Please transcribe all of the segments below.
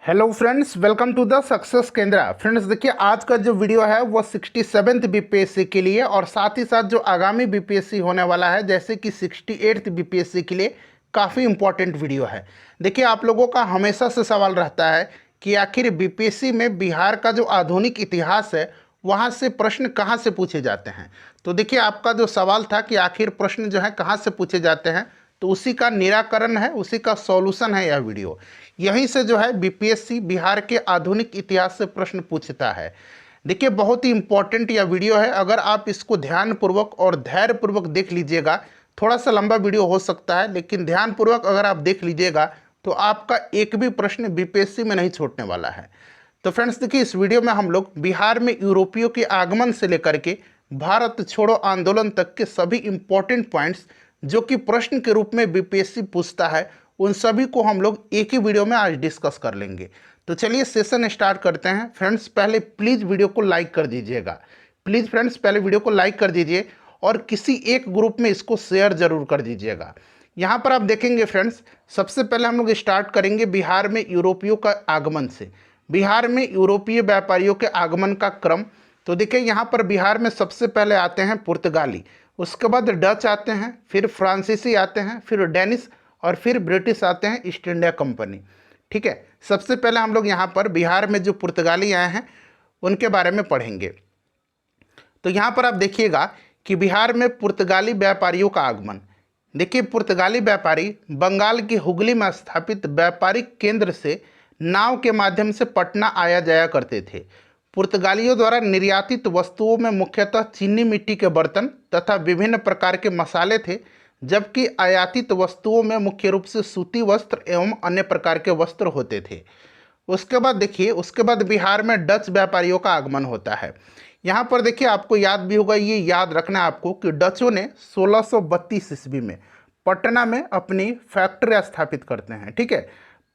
Hello friends, welcome to the success Kendra. Friends देखिए, आज का जो वीडियो है वो 67th बीपीएससी के लिए और साथ ही साथ जो आगामी बीपीएससी होने वाला है जैसे कि 68th बीपीएससी के लिए काफ़ी इंपॉर्टेंट वीडियो है। देखिए, आप लोगों का हमेशा से सवाल रहता है कि आखिर बीपीएससी में बिहार का जो आधुनिक इतिहास है वहाँ से प्रश्न कहाँ से पूछे जाते हैं। तो देखिए, आपका जो सवाल था कि आखिर प्रश्न जो है कहाँ से पूछे जाते हैं, तो उसी का निराकरण है, उसी का सॉल्यूशन है यह वीडियो। यहीं से जो है बीपीएससी बिहार के आधुनिक इतिहास से प्रश्न पूछता है। देखिए, बहुत ही इंपॉर्टेंट यह वीडियो है। अगर आप इसको ध्यानपूर्वक और धैर्यपूर्वक देख लीजिएगा, थोड़ा सा लंबा वीडियो हो सकता है लेकिन ध्यानपूर्वक अगर आप देख लीजिएगा तो आपका एक भी प्रश्न बीपीएससी में नहीं छूटने वाला है। तो फ्रेंड्स देखिए, इस वीडियो में हम लोग बिहार में यूरोपियों के आगमन से लेकर के भारत छोड़ो आंदोलन तक के सभी इंपॉर्टेंट पॉइंट्स जो कि प्रश्न के रूप में बीपीएससी पूछता है, उन सभी को हम लोग एक ही वीडियो में आज डिस्कस कर लेंगे। तो चलिए सेशन स्टार्ट करते हैं। फ्रेंड्स पहले प्लीज़ वीडियो को लाइक कर दीजिएगा। प्लीज़ फ्रेंड्स पहले वीडियो को लाइक कर दीजिए और किसी एक ग्रुप में इसको शेयर जरूर कर दीजिएगा। यहाँ पर आप देखेंगे फ्रेंड्स, सबसे पहले हम लोग स्टार्ट करेंगे बिहार में यूरोपियों का आगमन से। बिहार में यूरोपीय व्यापारियों के आगमन का क्रम। तो देखिए, यहाँ पर बिहार में सबसे पहले आते हैं पुर्तगाली, उसके बाद डच आते हैं, फिर फ्रांसीसी आते हैं, फिर डेनिश और फिर ब्रिटिश आते हैं, ईस्ट इंडिया कंपनी। ठीक है, सबसे पहले हम लोग यहाँ पर बिहार में जो पुर्तगाली आए हैं उनके बारे में पढ़ेंगे। तो यहाँ पर आप देखिएगा कि बिहार में पुर्तगाली व्यापारियों का आगमन। देखिए, पुर्तगाली व्यापारी बंगाल की हुगली में स्थापित व्यापारिक केंद्र से नाव के माध्यम से पटना आया जाया करते थे। पुर्तगालियों द्वारा निर्यातित वस्तुओं में मुख्यतः चीनी मिट्टी के बर्तन तथा विभिन्न प्रकार के मसाले थे, जबकि आयातित वस्तुओं में मुख्य रूप से सूती वस्त्र एवं अन्य प्रकार के वस्त्र होते थे। उसके बाद देखिए, उसके बाद बिहार में डच व्यापारियों का आगमन होता है। यहाँ पर देखिए, आपको याद भी होगा, ये याद रखना है आपको कि डचों ने 1632 ईस्वी में पटना में अपनी फैक्ट्री स्थापित करते हैं। ठीक है,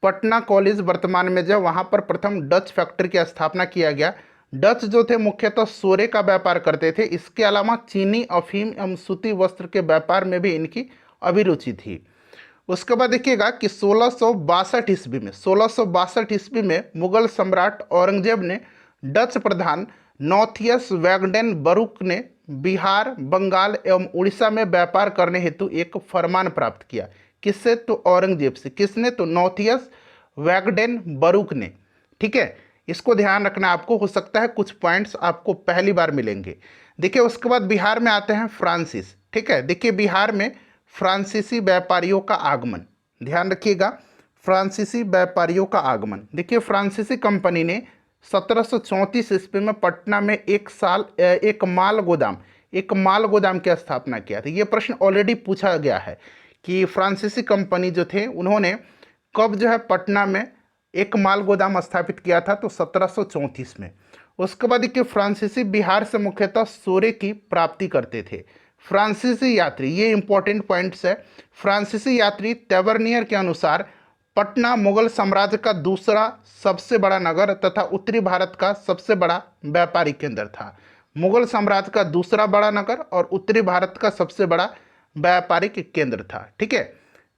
पटना कॉलेज वर्तमान में जब वहाँ पर प्रथम डच फैक्ट्री की स्थापना किया गया। डच जो थे मुख्यतः सोरे का व्यापार करते थे। इसके अलावा चीनी, अफीम एवं सूती वस्त्र के व्यापार में भी इनकी अभिरुचि थी। उसके बाद देखिएगा कि 1662 ईस्वी में 1662 ईस्वी में मुगल सम्राट औरंगजेब ने डच प्रधान नॉथियस वैगडेन बरूक ने बिहार, बंगाल एवं उड़ीसा में व्यापार करने हेतु एक फरमान प्राप्त किया। किससे? तो औरंगजेब से। किसने? तो नॉथियस वैगडेन बरूक ने। ठीक है, इसको ध्यान रखना आपको, हो सकता है कुछ पॉइंट्स आपको पहली बार मिलेंगे। देखिए, उसके बाद बिहार में आते हैं फ्रांसिस। ठीक है, देखिए बिहार में फ्रांसीसी व्यापारियों का आगमन, ध्यान रखिएगा, फ्रांसीसी व्यापारियों का आगमन। देखिए, फ्रांसीसी कंपनी ने 1734 ईस्वी में पटना में एक माल गोदाम की स्थापना किया था। ये प्रश्न ऑलरेडी पूछा गया है कि फ्रांसीसी कंपनी जो थे उन्होंने कब जो है पटना में एक माल गोदाम स्थापित किया था, तो 1734 में। उसके बाद देखिए, फ्रांसीसी बिहार से मुख्यतः सोरे की प्राप्ति करते थे। फ्रांसीसी यात्री, ये इंपॉर्टेंट पॉइंट्स है। फ्रांसीसी यात्री तेवर्नियर के अनुसार पटना मुगल साम्राज्य का दूसरा सबसे बड़ा नगर तथा उत्तरी भारत का सबसे बड़ा व्यापारिक केंद्र था। मुगल साम्राज्य का दूसरा बड़ा नगर और उत्तरी भारत का सबसे बड़ा व्यापारिक केंद्र था। ठीक है,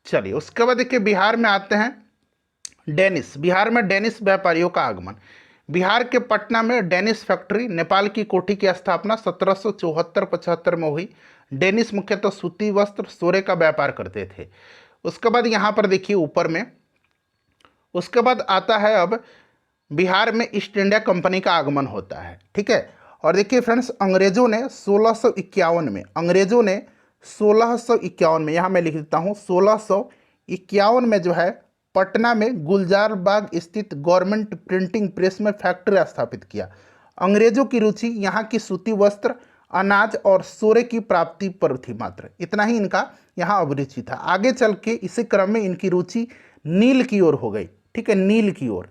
चलिए उसके बाद देखिए बिहार में आते हैं डेनिश। बिहार में डेनिश व्यापारियों का आगमन। बिहार के पटना में डेनिश फैक्ट्री, नेपाल की कोठी की स्थापना 1774-75 में हुई। डेनिश मुख्यतः सूती वस्त्र, सोरे का व्यापार करते थे। उसके बाद यहाँ पर देखिए ऊपर में, उसके बाद आता है अब बिहार में ईस्ट इंडिया कंपनी का आगमन होता है। ठीक है, और देखिए फ्रेंड्स, अंग्रेजों ने 1651 में, अंग्रेजों ने 1651 में, यहाँ मैं लिख देता हूँ, 1651 में जो है पटना में गुलजार बाग स्थित गवर्नमेंट प्रिंटिंग प्रेस में फैक्ट्री स्थापित किया। अंग्रेजों की रुचि यहाँ की सूती वस्त्र, अनाज और सोरे की प्राप्ति पर थी। मात्र इतना ही इनका यहाँ अभिरुचि था। आगे चल के इसी क्रम में इनकी रुचि नील की ओर हो गई। ठीक है, नील की ओर।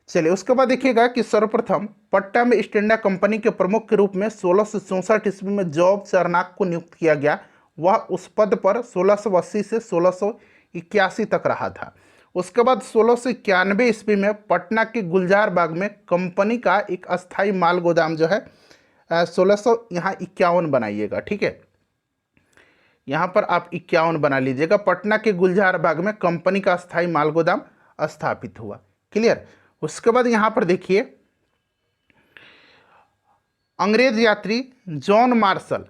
चलिए उसके बाद देखिएगा कि सर्वप्रथम पटना में ईस्ट इंडिया कंपनी के प्रमुख के रूप में 1664 ईस्वी में जॉब चरनाक को नियुक्त किया गया। वह उस पद पर 1680 से 1681 तक रहा था। उसके बाद 1691 ईस्वी में पटना के गुलजार बाग में कंपनी का एक अस्थायी माल गोदाम जो है 1651 बनाइएगा। ठीक है, यहाँ पर आप 51 बना लीजिएगा। पटना के गुलजार बाग में कंपनी का अस्थायी माल गोदाम स्थापित हुआ। क्लियर। उसके बाद यहाँ पर देखिए अंग्रेज यात्री जॉन मार्शल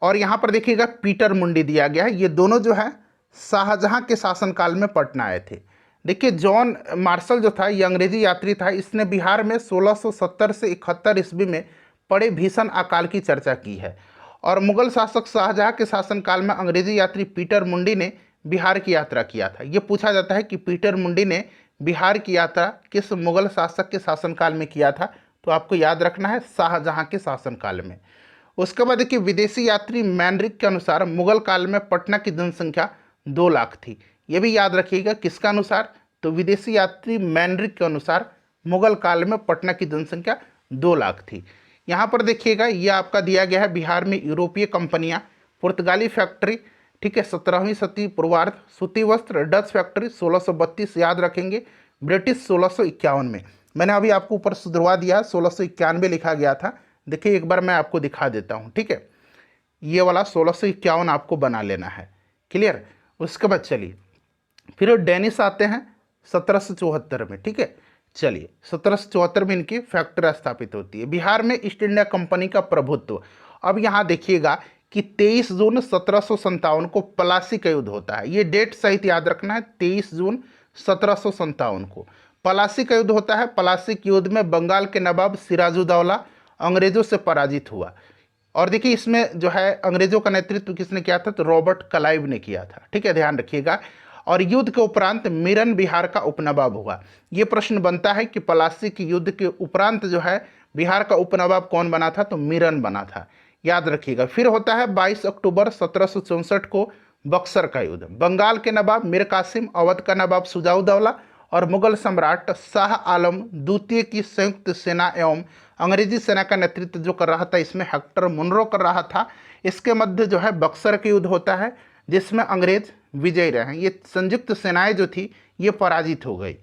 और यहाँ पर देखिएगा पीटर मुंडी दिया गया है। ये दोनों जो है शाहजहां के शासनकाल में पटना आए थे। देखिए जॉन मार्शल जो था ये अंग्रेजी यात्री था। इसने बिहार में 1670 से 71 ईस्वी में पड़े भीषण अकाल की चर्चा की है। और मुगल शासक शाहजहां के शासनकाल में अंग्रेजी यात्री पीटर मुंडी ने बिहार की यात्रा किया था। ये पूछा जाता है कि पीटर मुंडी ने बिहार की यात्रा किस मुगल शासक के शासनकाल में किया था, तो आपको याद रखना है शाहजहां के शासनकाल में। उसके बाद देखिए विदेशी यात्री मैनरिक के अनुसार मुगल काल में पटना की जनसंख्या 2 लाख थी। ये भी याद रखिएगा किसका अनुसार, तो विदेशी यात्री मैनरिक के अनुसार मुगल काल में पटना की जनसंख्या 2 लाख थी। यहाँ पर देखिएगा ये आपका दिया गया है बिहार में यूरोपीय कंपनियाँ, पुर्तगाली फैक्ट्री, ठीक है 17वीं शताब्दी पूर्वार्ध, सूती वस्त्र, डच फैक्ट्री 1632 याद रखेंगे, ब्रिटिश 1651 में। मैंने अभी आपको ऊपर सुधरवा दिया 1691 लिखा गया था। देखिए एक बार मैं आपको दिखा देता हूँ, ठीक है ये वाला 1651 आपको बना लेना है, क्लियर। उसके बाद चलिए फिर डेनिस आते हैं 1774 में, ठीक है। चलिए 1774 में इनकी फैक्ट्री स्थापित होती है। बिहार में ईस्ट इंडिया कंपनी का प्रभुत्व। अब यहाँ देखिएगा कि 23 जून 1757 को प्लासी का युद्ध होता है। ये डेट सहित याद रखना है, 23 जून 1757 को प्लासी का युद्ध होता है। प्लासी के युद्ध में बंगाल के नवाब सिराजुद्दौला अंग्रेजों से पराजित हुआ। और देखिए इसमें जो है अंग्रेजों का नेतृत्व किसने किया था, तो रॉबर्ट क्लाइव ने किया था, ठीक है ध्यान रखिएगा। और युद्ध के उपरांत मीरन बिहार का उपनवाब हुआ। ये प्रश्न बनता है कि प्लासी के युद्ध के उपरांत जो है बिहार का उपनवाब कौन बना था, तो मीरन बना था, याद रखिएगा। फिर होता है 22 अक्टूबर 1764 को बक्सर का युद्ध। बंगाल के नवाब मीर कासिम, अवध का नवाब शुजाउद्दौला और मुगल सम्राट शाह आलम द्वितीय की संयुक्त सेना एवं अंग्रेजी सेना का नेतृत्व जो कर रहा था, इसमें हेक्टर मुनरो कर रहा था। इसके मध्य जो है बक्सर का युद्ध होता है जिसमें अंग्रेज विजयी रहे हैं। ये संयुक्त सेनाएं जो थी ये पराजित हो गई।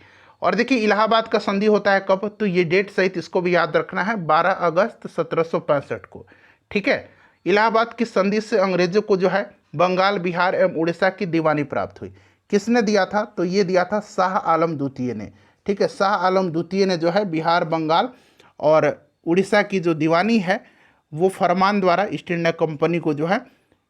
और देखिए इलाहाबाद का संधि होता है कब, तो ये डेट सहित इसको भी याद रखना है 12 अगस्त 1765 को, ठीक है। इलाहाबाद की संधि से अंग्रेजों को जो है बंगाल, बिहार एवं उड़ीसा की दीवानी प्राप्त हुई। किसने दिया था, तो ये दिया था शाह आलम द्वितीय ने, ठीक है। शाह आलम द्वितीय ने जो है बिहार, बंगाल और उड़ीसा की जो दीवानी है वो फरमान द्वारा ईस्ट इंडिया कंपनी को जो है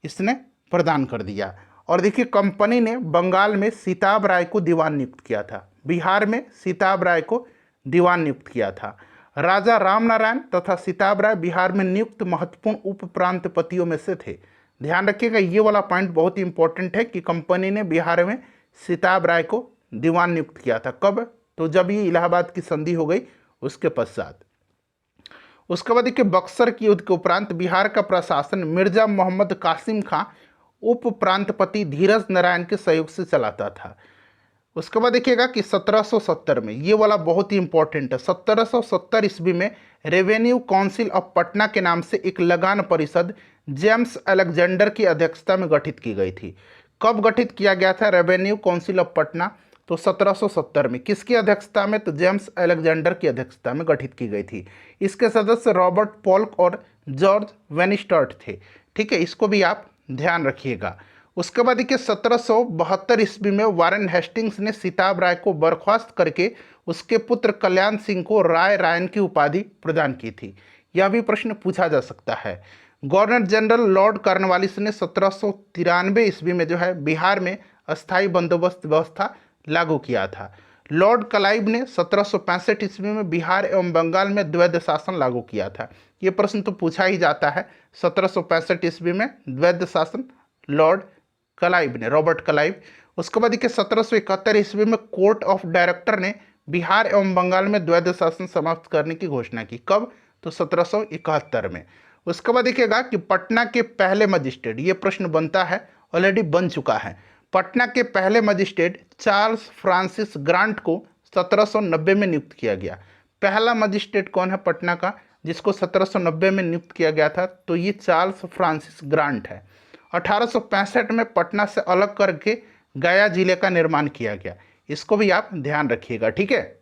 इसने प्रदान कर दिया। और देखिए कंपनी ने बंगाल में सीताब राय को दीवान नियुक्त किया था, बिहार में सीताब राय को दीवान नियुक्त किया था। राजा रामनारायण तथा सीताब राय बिहार में नियुक्त महत्वपूर्ण उप प्रांतपतियों में से थे। ध्यान रखिएगा ये वाला पॉइंट बहुत ही इंपॉर्टेंट है कि कंपनी ने बिहार में सीताब राय को दीवान नियुक्त किया था। कब, तो जब ये इलाहाबाद की संधि हो गई उसके पश्चात। उसके बाद देखिए बक्सर की युद्ध के उपरांत बिहार का प्रशासन मिर्जा मोहम्मद कासिम खां उप प्रांतपति धीरज नारायण के सहयोग से चलाता था। उसके बाद देखिएगा कि 1770 में, ये वाला बहुत ही इंपॉर्टेंट है, 1770 ईस्वी में रेवेन्यू काउंसिल ऑफ पटना के नाम से एक लगान परिषद जेम्स अलेक्जेंडर की अध्यक्षता में गठित की गई थी। कब गठित किया गया था रेवेन्यू काउंसिल ऑफ पटना, तो 1770 में। किसकी अध्यक्षता में, तो जेम्स अलेक्जेंडर की अध्यक्षता में गठित की गई थी। इसके सदस्य रॉबर्ट पोल्क और जॉर्ज वेनिस्टर्ट थे, ठीक है, इसको भी आप ध्यान रखिएगा। उसके बाद देखिए 1772 ईस्वी में वारेन हेस्टिंग्स ने सीताब राय को बर्खास्त करके उसके पुत्र कल्याण सिंह को राय रायन की उपाधि प्रदान की थी। यह भी प्रश्न पूछा जा सकता है। गवर्नर जनरल लॉर्ड कॉर्नवालिस ने 1793 ईस्वी में जो है बिहार में अस्थायी बंदोबस्त व्यवस्था लागू किया था। लॉर्ड क्लाइव ने 1765 ईस्वी में बिहार एवं बंगाल में द्वैध शासन लागू किया था। ये प्रश्न तो पूछा ही जाता है, 1765 ईस्वी में द्वैध शासन लॉर्ड क्लाइव ने, रॉबर्ट क्लाइव। उसके बाद देखिए 1771 ईस्वी में कोर्ट ऑफ डायरेक्टर ने बिहार एवं बंगाल में द्वैध शासन समाप्त करने की घोषणा की। कब, तो 1771 में। उसके बाद देखिएगा कि पटना के पहले मजिस्ट्रेट, ये प्रश्न बनता है, ऑलरेडी बन चुका है। पटना के पहले मजिस्ट्रेट चार्ल्स फ्रांसिस ग्रांट को 1790 में नियुक्त किया गया। पहला मजिस्ट्रेट कौन है पटना का जिसको 1790 में नियुक्त किया गया था, तो ये चार्ल्स फ्रांसिस ग्रांट है। 1865 में पटना से अलग करके गया जिले का निर्माण किया गया। इसको भी आप ध्यान रखिएगा, ठीक है।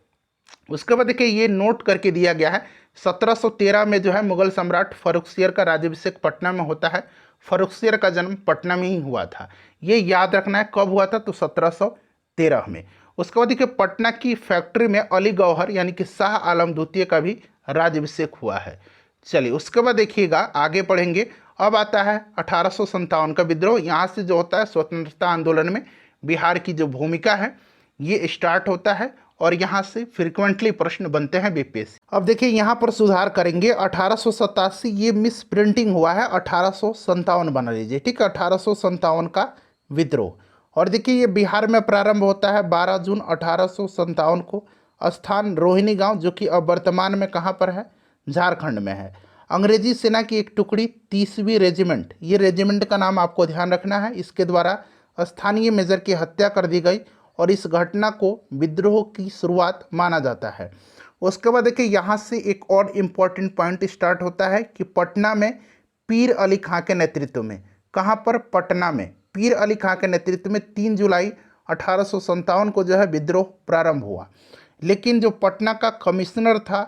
उसके बाद देखिए ये नोट करके दिया गया है 1713 में जो है मुगल सम्राट फर्रुखसियर का राज्याभिषेक पटना में होता है। फर्रुखसियर का जन्म पटना में ही हुआ था, ये याद रखना है। कब हुआ था, तो 1713 में। उसके बाद देखिए पटना की फैक्ट्री में अली गौहर यानी कि शाह आलम द्वितीय का भी राज्याभिषेक हुआ है। चलिए उसके बाद देखिएगा आगे पढ़ेंगे। अब आता है 1857 का विद्रोह। यहाँ से जो होता है स्वतंत्रता आंदोलन में बिहार की जो भूमिका है ये स्टार्ट होता है और यहाँ से फ्रिक्वेंटली प्रश्न बनते हैं बीपीएससी। अब देखिए यहाँ पर सुधार करेंगे। 1887 ये मिस प्रिंटिंग हुआ है, 1857 बना लीजिए, ठीक है, 1857 का विद्रोह। और देखिए ये बिहार में प्रारंभ होता है 12 जून 1857 को। स्थान रोहिणी गांव, जो कि अब वर्तमान में कहाँ पर है, झारखंड में है। अंग्रेजी सेना की एक टुकड़ी 30वीं रेजिमेंट, ये रेजिमेंट का नाम आपको ध्यान रखना है, इसके द्वारा स्थानीय मेजर की हत्या कर दी गई और इस घटना को विद्रोह की शुरुआत माना जाता है। उसके बाद देखिए यहाँ से एक और इम्पॉर्टेंट पॉइंट स्टार्ट होता है कि पटना में पीर अली खां के नेतृत्व में, कहाँ पर, पटना में पीर अली खां के नेतृत्व में 3 जुलाई 1857 को जो है विद्रोह प्रारंभ हुआ। लेकिन जो पटना का कमिश्नर था,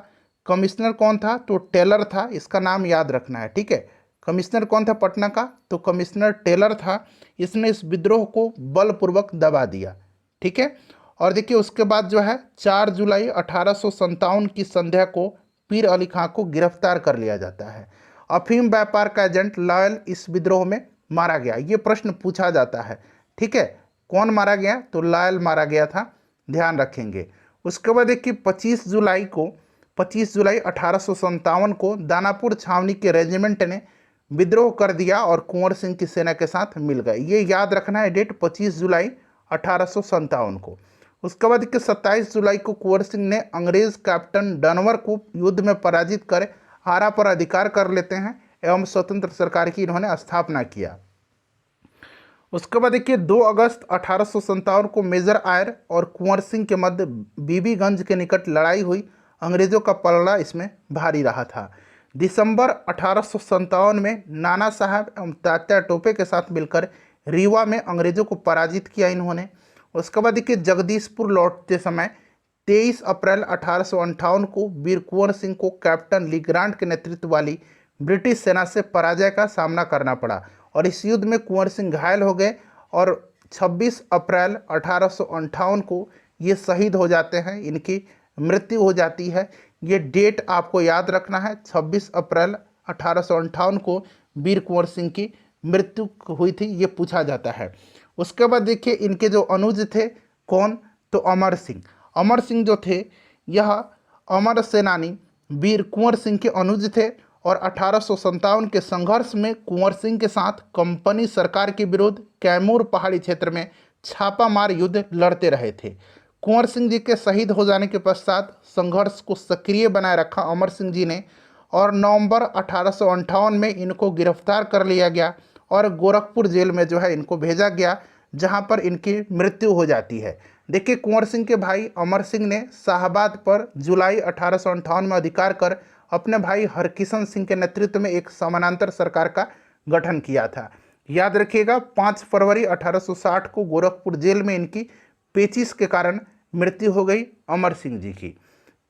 कमिश्नर कौन था, तो टेलर था, इसका नाम याद रखना है, ठीक है। कमिश्नर कौन था पटना का, तो कमिश्नर टेलर था। इसने इस विद्रोह को बलपूर्वक दबा दिया, ठीक है। और देखिए उसके बाद जो है 4 जुलाई 1857 की संध्या को पीर अली खां को गिरफ्तार कर लिया जाता है। अफीम व्यापार का एजेंट लायल इस विद्रोह में मारा गया, ये प्रश्न पूछा जाता है, ठीक है। कौन मारा गया, तो लायल मारा गया था, ध्यान रखेंगे। उसके बाद देखिए 25 जुलाई 1857 को दानापुर छावनी के रेजिमेंट ने विद्रोह कर दिया और कुंवर सिंह की सेना के साथ मिल गए। ये याद रखना है डेट, 25 जुलाई 1857 को। उसके बाद कि 27 जुलाई को कुंवर सिंह ने अंग्रेज कैप्टन डनवर को युद्ध में पराजित कर आरा पर अधिकार कर लेते हैं एवं स्वतंत्र सरकार की इन्होंने स्थापना किया। उसके बाद देखिए 2 अगस्त 1857 को मेजर आयर और कुंवर सिंह के मध्य बीबीगंज के निकट लड़ाई हुई। अंग्रेजों का पलड़ा इसमें भारी रहा था। दिसंबर 1857 में नाना साहब एवं तात्या टोपे के साथ मिलकर रीवा में अंग्रेजों को पराजित किया इन्होंने। उसके बाद देखिए जगदीशपुर लौटते समय 23 अप्रैल 1858 को वीर कुंवर सिंह को कैप्टन लीग्रांट के नेतृत्व वाली ब्रिटिश सेना से पराजय का सामना करना पड़ा और इस युद्ध में कुंवर सिंह घायल हो गए और 26 अप्रैल 1858 को ये शहीद हो जाते हैं, इनकी मृत्यु हो जाती है। ये डेट आपको याद रखना है, 26 अप्रैल 1858 को वीर कुंवर सिंह की मृत्यु हुई थी, ये पूछा जाता है। उसके बाद देखिए इनके जो अनुज थे, कौन, तो अमर सिंह। अमर सिंह जो थे यह अमर सेनानी वीर कुंवर सिंह के अनुज थे और 1857 के संघर्ष में कुंवर सिंह के साथ कंपनी सरकार के विरुद्ध कैमूर पहाड़ी क्षेत्र में छापामार युद्ध लड़ते रहे थे। कुंवर सिंह जी के शहीद हो जाने के पश्चात संघर्ष को सक्रिय बनाए रखा अमर सिंह जी ने और नवंबर 1858 में इनको गिरफ्तार कर लिया गया और गोरखपुर जेल में जो है इनको भेजा गया, जहां पर इनकी मृत्यु हो जाती है। देखिए कुंवर सिंह के भाई अमर सिंह ने शाहबाद पर जुलाई 1858 में अधिकार कर अपने भाई हरकिशन सिंह के नेतृत्व में एक समानांतर सरकार का गठन किया था। याद रखिएगा 5 फरवरी 1860 को गोरखपुर जेल में इनकी पेचिश के कारण मृत्यु हो गई अमर सिंह जी की।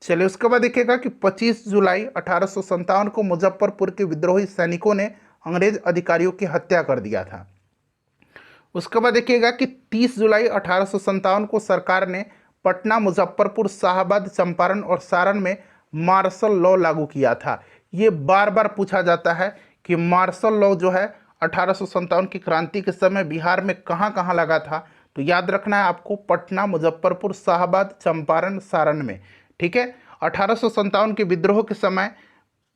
चलिए उसके बाद देखिएगा कि 25 जुलाई 1857 को मुजफ्फरपुर के विद्रोही सैनिकों ने अंग्रेज अधिकारियों की हत्या कर दिया था। उसके बाद देखिएगा कि 30 जुलाई 1857 को सरकार ने पटना, मुजफ्फरपुर, शाहबाद, चंपारण और सारण में मार्शल लॉ लागू किया था। ये बार बार पूछा जाता है कि मार्शल लॉ जो है 1857 की क्रांति के समय बिहार में कहाँ कहाँ लगा था, तो याद रखना है आपको पटना, मुजफ्फरपुर, शाहबाद, चंपारण, सारण में, ठीक है। 1857 के विद्रोह के समय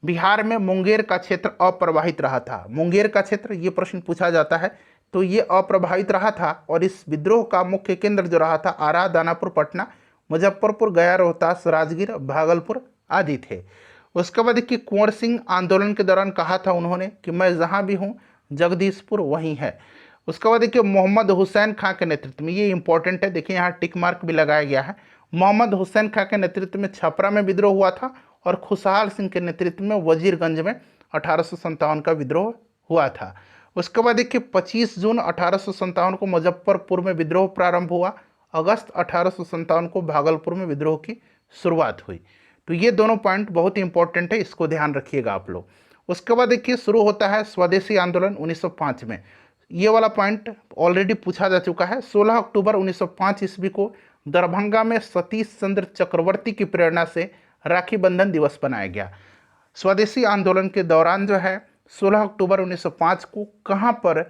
बिहार में मुंगेर का क्षेत्र अप्रभावित रहा था। मुंगेर का क्षेत्र, ये प्रश्न पूछा जाता है, तो ये अप्रभावित रहा था और इस विद्रोह का मुख्य केंद्र जो रहा था आरा, दानापुर, पटना, मुजफ्फरपुर, गया, रोहतास, राजगीर, भागलपुर आदि थे। उसके बाद देखिए कुंवर सिंह आंदोलन के दौरान कहा था उन्होंने कि मैं जहाँ भी हूँ जगदीशपुर वहीं है। उसके बाद देखिए मोहम्मद हुसैन खां के नेतृत्व में, ये इंपॉर्टेंट है, देखिए यहाँ टिक मार्क भी लगाया गया है। मोहम्मद हुसैन खां के नेतृत्व में छपरा में विद्रोह हुआ था और खुशहाल सिंह के नेतृत्व में वजीरगंज में 1857 का विद्रोह हुआ था। उसके बाद देखिए 25 जून 1857 को मुजफ्फरपुर में विद्रोह प्रारंभ हुआ। अगस्त 1857 को भागलपुर में विद्रोह की शुरुआत हुई। तो ये दोनों पॉइंट बहुत ही इंपॉर्टेंट है, इसको ध्यान रखिएगा आप लोग। उसके बाद देखिए शुरू होता है स्वदेशी आंदोलन 1905 में। ये वाला पॉइंट ऑलरेडी पूछा जा चुका है। 16 अक्टूबर 1905 ईस्वी को दरभंगा में सतीश चंद्र चक्रवर्ती की प्रेरणा से राखी बंधन दिवस बनाया गया। स्वदेशी आंदोलन के दौरान जो है 16 अक्टूबर 1905 को कहाँ पर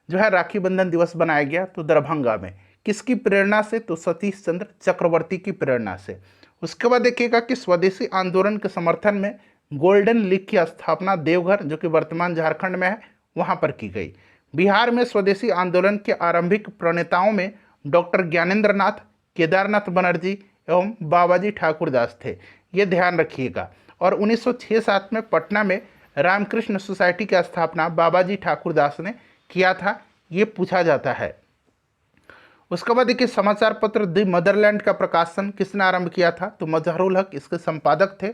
जो है राखी बंधन दिवस बनाया गया, तो दरभंगा में। किसकी प्रेरणा से, तो सतीश चंद्र चक्रवर्ती की प्रेरणा से। उसके बाद देखिएगा कि स्वदेशी आंदोलन के समर्थन में गोल्डन लीग की स्थापना देवघर, जो कि वर्तमान झारखंड में है, वहां पर की गई। बिहार में स्वदेशी आंदोलन के आरंभिक प्रणेताओं में डॉक्टर ज्ञानेंद्र नाथ, केदारनाथ बनर्जी एवं बाबाजी ठाकुरदास थे, ये ध्यान रखिएगा। और 1906-07 में पटना में रामकृष्ण सोसाइटी की स्थापना बाबाजी ठाकुरदास ने किया था, ये पूछा जाता है। उसके बाद देखिए समाचार पत्र द मदरलैंड का प्रकाशन किसने आरंभ किया था, तो मजहरुल हक इसके संपादक थे।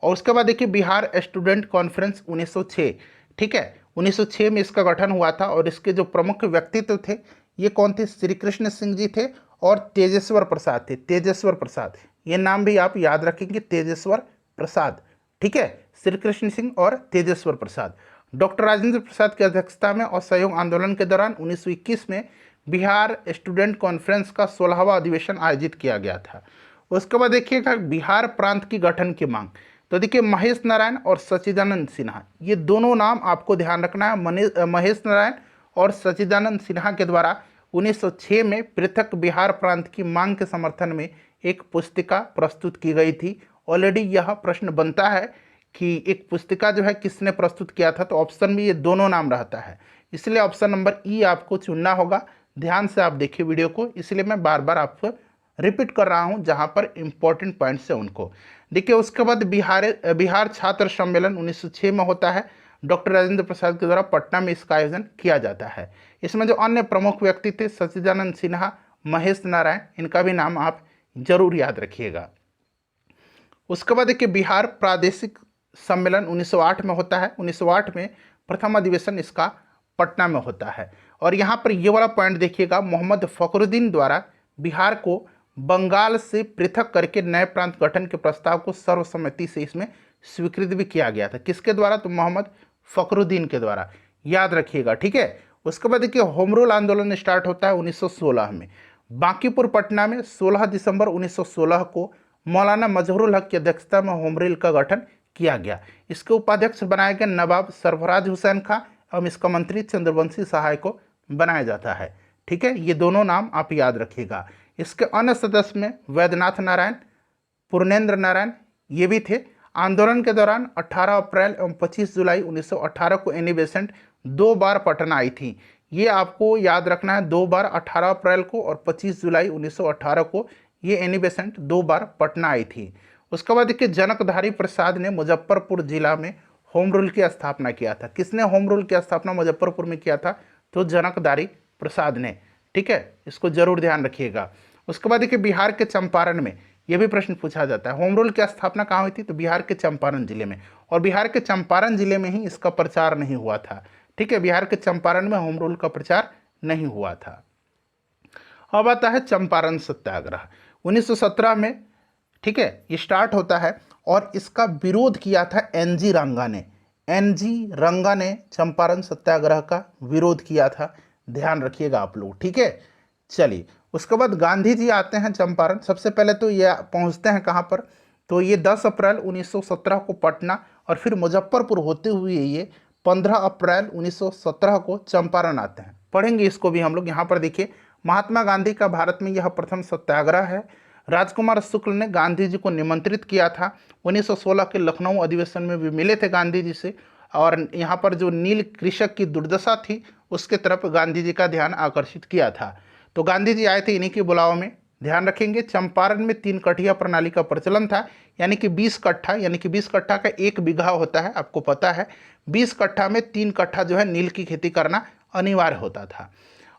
और उसके बाद देखिए बिहार स्टूडेंट कॉन्फ्रेंस 1906, ठीक है, 1906 में इसका गठन हुआ था। और इसके जो प्रमुख व्यक्तित्व थे ये कौन थे, श्री कृष्ण सिंह जी थे और तेजेश्वर प्रसाद थे। तेजेश्वर प्रसाद, ये नाम भी आप याद रखेंगे, तेजेश्वर प्रसाद, ठीक है, श्री कृष्ण सिंह और तेजेश्वर प्रसाद। डॉक्टर राजेंद्र प्रसाद की अध्यक्षता में असहयोग आंदोलन के दौरान 1921 में बिहार स्टूडेंट कॉन्फ्रेंस का 16वां अधिवेशन आयोजित किया गया था। उसके बाद देखिएगा बिहार प्रांत की गठन की मांग, तो देखिए महेश नारायण और सच्चिदानंद सिन्हा, ये दोनों नाम आपको ध्यान रखना है। महेश नारायण और सच्चिदानंद सिन्हा के द्वारा 1906 में पृथक बिहार प्रांत की मांग के समर्थन में एक पुस्तिका प्रस्तुत की गई थी। ऑलरेडी यह प्रश्न बनता है कि एक पुस्तिका जो है किसने प्रस्तुत किया था, तो ऑप्शन में ये दोनों नाम रहता है, इसलिए ऑप्शन नंबर ई आपको चुनना होगा। ध्यान से आप देखिए वीडियो को, इसलिए मैं बार बार आपको रिपीट कर रहा हूं जहां पर इंपॉर्टेंट पॉइंट्स है उनको। देखिए उसके बाद बिहार छात्र सम्मेलन 1906 में होता है, डॉक्टर राजेंद्र प्रसाद के द्वारा पटना में इसका आयोजन किया जाता है। इसमें जो अन्य प्रमुख व्यक्ति थे सच्चिदानंद सिन्हा, महेश नारायण, इनका भी नाम आप जरूर याद रखिएगा। उसके बाद देखिए बिहार प्रादेशिक सम्मेलन 1908 में होता है। 1908 में प्रथम अधिवेशन इसका पटना में होता है। और यहाँ पर ये वाला पॉइंट देखिएगा, मोहम्मद फखरुद्दीन द्वारा बिहार को बंगाल से पृथक करके नए प्रांत गठन के प्रस्ताव को सर्वसम्मति से इसमें स्वीकृत भी किया गया था। किसके द्वारा, तो मोहम्मद फखरुद्दीन के द्वारा, याद रखिएगा, ठीक है। उसके बाद देखिए होम रूल आंदोलन स्टार्ट होता है 1916 में बांकीपुर पटना में। 16 दिसंबर 1916 को मौलाना मजहरुल हक की अध्यक्षता में होम रूल का गठन किया गया। इसके उपाध्यक्ष बनाए गए नवाब सरफराज हुसैन खां एवं इसका मंत्री चंद्रवंशी सहाय को बनाया जाता है, ठीक है। ये दोनों नाम आप याद रखिएगा। इसके अन्य सदस्य में वैद्यनाथ नारायण, पूर्णेंद्र नारायण, ये भी थे। आंदोलन के दौरान 18 अप्रैल एवं 25 जुलाई 1918 को एनी बेसेंट 2 बार पटना आई थी। ये आपको याद रखना है, 2 बार, 18 अप्रैल को और 25 जुलाई 1918 को ये एनी बेसेंट 2 बार पटना आई थी। उसके बाद देखिए जनकधारी प्रसाद ने मुजफ्फरपुर जिला में होम रूल की स्थापना किया था। किसने होम रूल की स्थापना मुजफ्फरपुर में किया था, तो जनकधारी प्रसाद ने, ठीक है, इसको जरूर ध्यान रखिएगा। उसके बाद देखिए बिहार के चंपारण में, यह भी प्रश्न पूछा जाता है, होम रूल की स्थापना कहाँ हुई थी, तो बिहार के चंपारण जिले में। और बिहार के चंपारण जिले में ही इसका प्रचार नहीं हुआ था, ठीक है, बिहार के चंपारण में होम रूल का प्रचार नहीं हुआ था। अब आता है चंपारण सत्याग्रह 1917 में, ठीक है, ये स्टार्ट होता है और इसका विरोध किया था एनजी रंगा ने। एनजी रंगा ने चंपारण सत्याग्रह का विरोध किया था, ध्यान रखिएगा आप लोग, ठीक है। चलिए उसके बाद गांधी जी आते हैं चंपारण। सबसे पहले तो ये पहुंचते हैं कहाँ पर, तो ये 10 अप्रैल 1917 को पटना और फिर मुजफ्फरपुर होते हुए ये 15 अप्रैल 1917 को चंपारण आते हैं। पढ़ेंगे इसको भी हम लोग। यहाँ पर देखिए महात्मा गांधी का भारत में यह प्रथम सत्याग्रह है। राजकुमार शुक्ल ने गांधी जी को निमंत्रित किया था। 1916 के लखनऊ अधिवेशन में भी मिले थे गांधी जी से, और यहाँ पर जो नील कृषक की दुर्दशा थी उसके तरफ गांधी जी का ध्यान आकर्षित किया था। तो गांधी जी आए थे इन्हीं के बुलाव में, ध्यान रखेंगे। चंपारण में 3 कठिया प्रणाली का प्रचलन था, यानी कि 20 कट्ठा, यानी कि 20 कट्ठा का 1 बीघा होता है, आपको पता है। 20 कट्ठा में 3 कट्ठा जो है नील की खेती करना अनिवार्य होता था।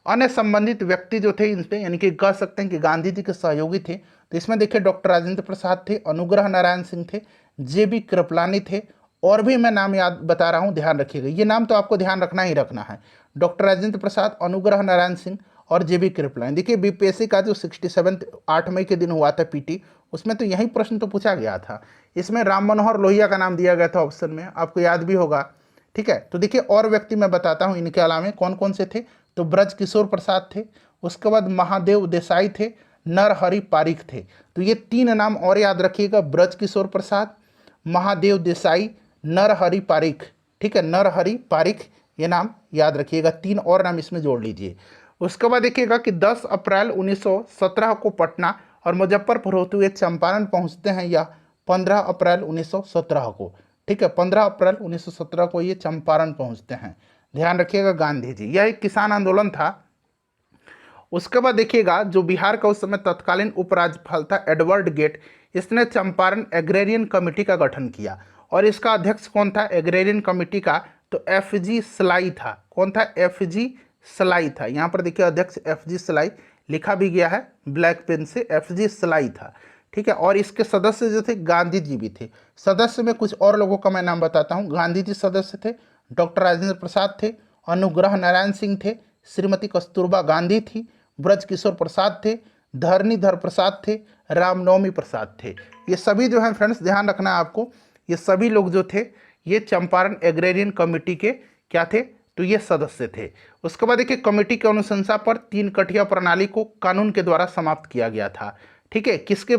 अन्य संबंधित व्यक्ति जो थे इन पे, यानी कि कह सकते हैं कि गांधी जी के सहयोगी थे, तो इसमें देखिए डॉक्टर राजेंद्र प्रसाद थे, अनुग्रह नारायण सिंह थे, JB कृपलानी थे, और भी मैं नाम याद बता रहा हूँ, ध्यान रखिएगा। ये नाम तो आपको ध्यान रखना ही रखना है, डॉक्टर राजेंद्र प्रसाद, अनुग्रह नारायण सिंह और JB कृपलानी। देखिए BPSC का जो 67 8 मई के दिन हुआ था PT, उसमें तो यही प्रश्न तो पूछा गया था। इसमें राम मनोहर लोहिया का नाम दिया गया था ऑप्शन में, आपको याद भी होगा, ठीक है। तो देखिए और व्यक्ति मैं बताता हूँ इनके अलावा कौन कौन से थे, तो ब्रज किशोर प्रसाद थे, उसके बाद महादेव देसाई थे, नरहरि पारिख थे। तो ये 3 नाम और याद रखिएगा, ब्रजकिशोर प्रसाद, महादेव देसाई, नरहरि पारिख। ठीक है, नरहरि पारिख ये नाम याद रखिएगा, 3 और नाम इसमें जोड़ लीजिए। उसके बाद देखिएगा कि 10 अप्रैल 1917 को पटना और मुजफ्फरपुर होते हुए चंपारण पहुंचते हैं, या 15 अप्रैल 1917 को। ठीक है, 15 अप्रैल 1917 को ये चंपारण पहुंचते हैं, ध्यान रखिएगा। गांधी जी, यह एक किसान आंदोलन था। उसके बाद देखिएगा जो बिहार का उस समय तत्कालीन उपराज्यपाल था एडवर्ड गेट, इसने चंपारण एग्रेरियन कमेटी का गठन किया और इसका अध्यक्ष कौन था एग्रेरियन कमेटी का, तो FG सलाई था। कौन था, FG सलाई था। यहाँ पर देखिए अध्यक्ष FG सलाई लिखा भी गया है ब्लैक पेन से, FG सलाई था। ठीक है, और इसके सदस्य जो थे गांधी जी भी थे। सदस्य में कुछ और लोगों का मैं नाम बताता हूँ। गांधी जी सदस्य थे, डॉक्टर राजेंद्र प्रसाद थे, अनुग्रह नारायण सिंह थे, श्रीमती कस्तूरबा गांधी थी, ब्रजकिशोर प्रसाद थे, धरणीधर प्रसाद थे, रामनवमी प्रसाद थे। ये सभी जो हैं फ्रेंड्स ध्यान रखना है आपको, ये सभी लोग जो थे ये चंपारण एग्रेरियन कमेटी के क्या थे, तो ये सदस्य थे। उसके बाद देखिए कमेटी की अनुशंसा पर 3 कठिया प्रणाली को कानून के द्वारा समाप्त किया गया था। ठीक है, किसके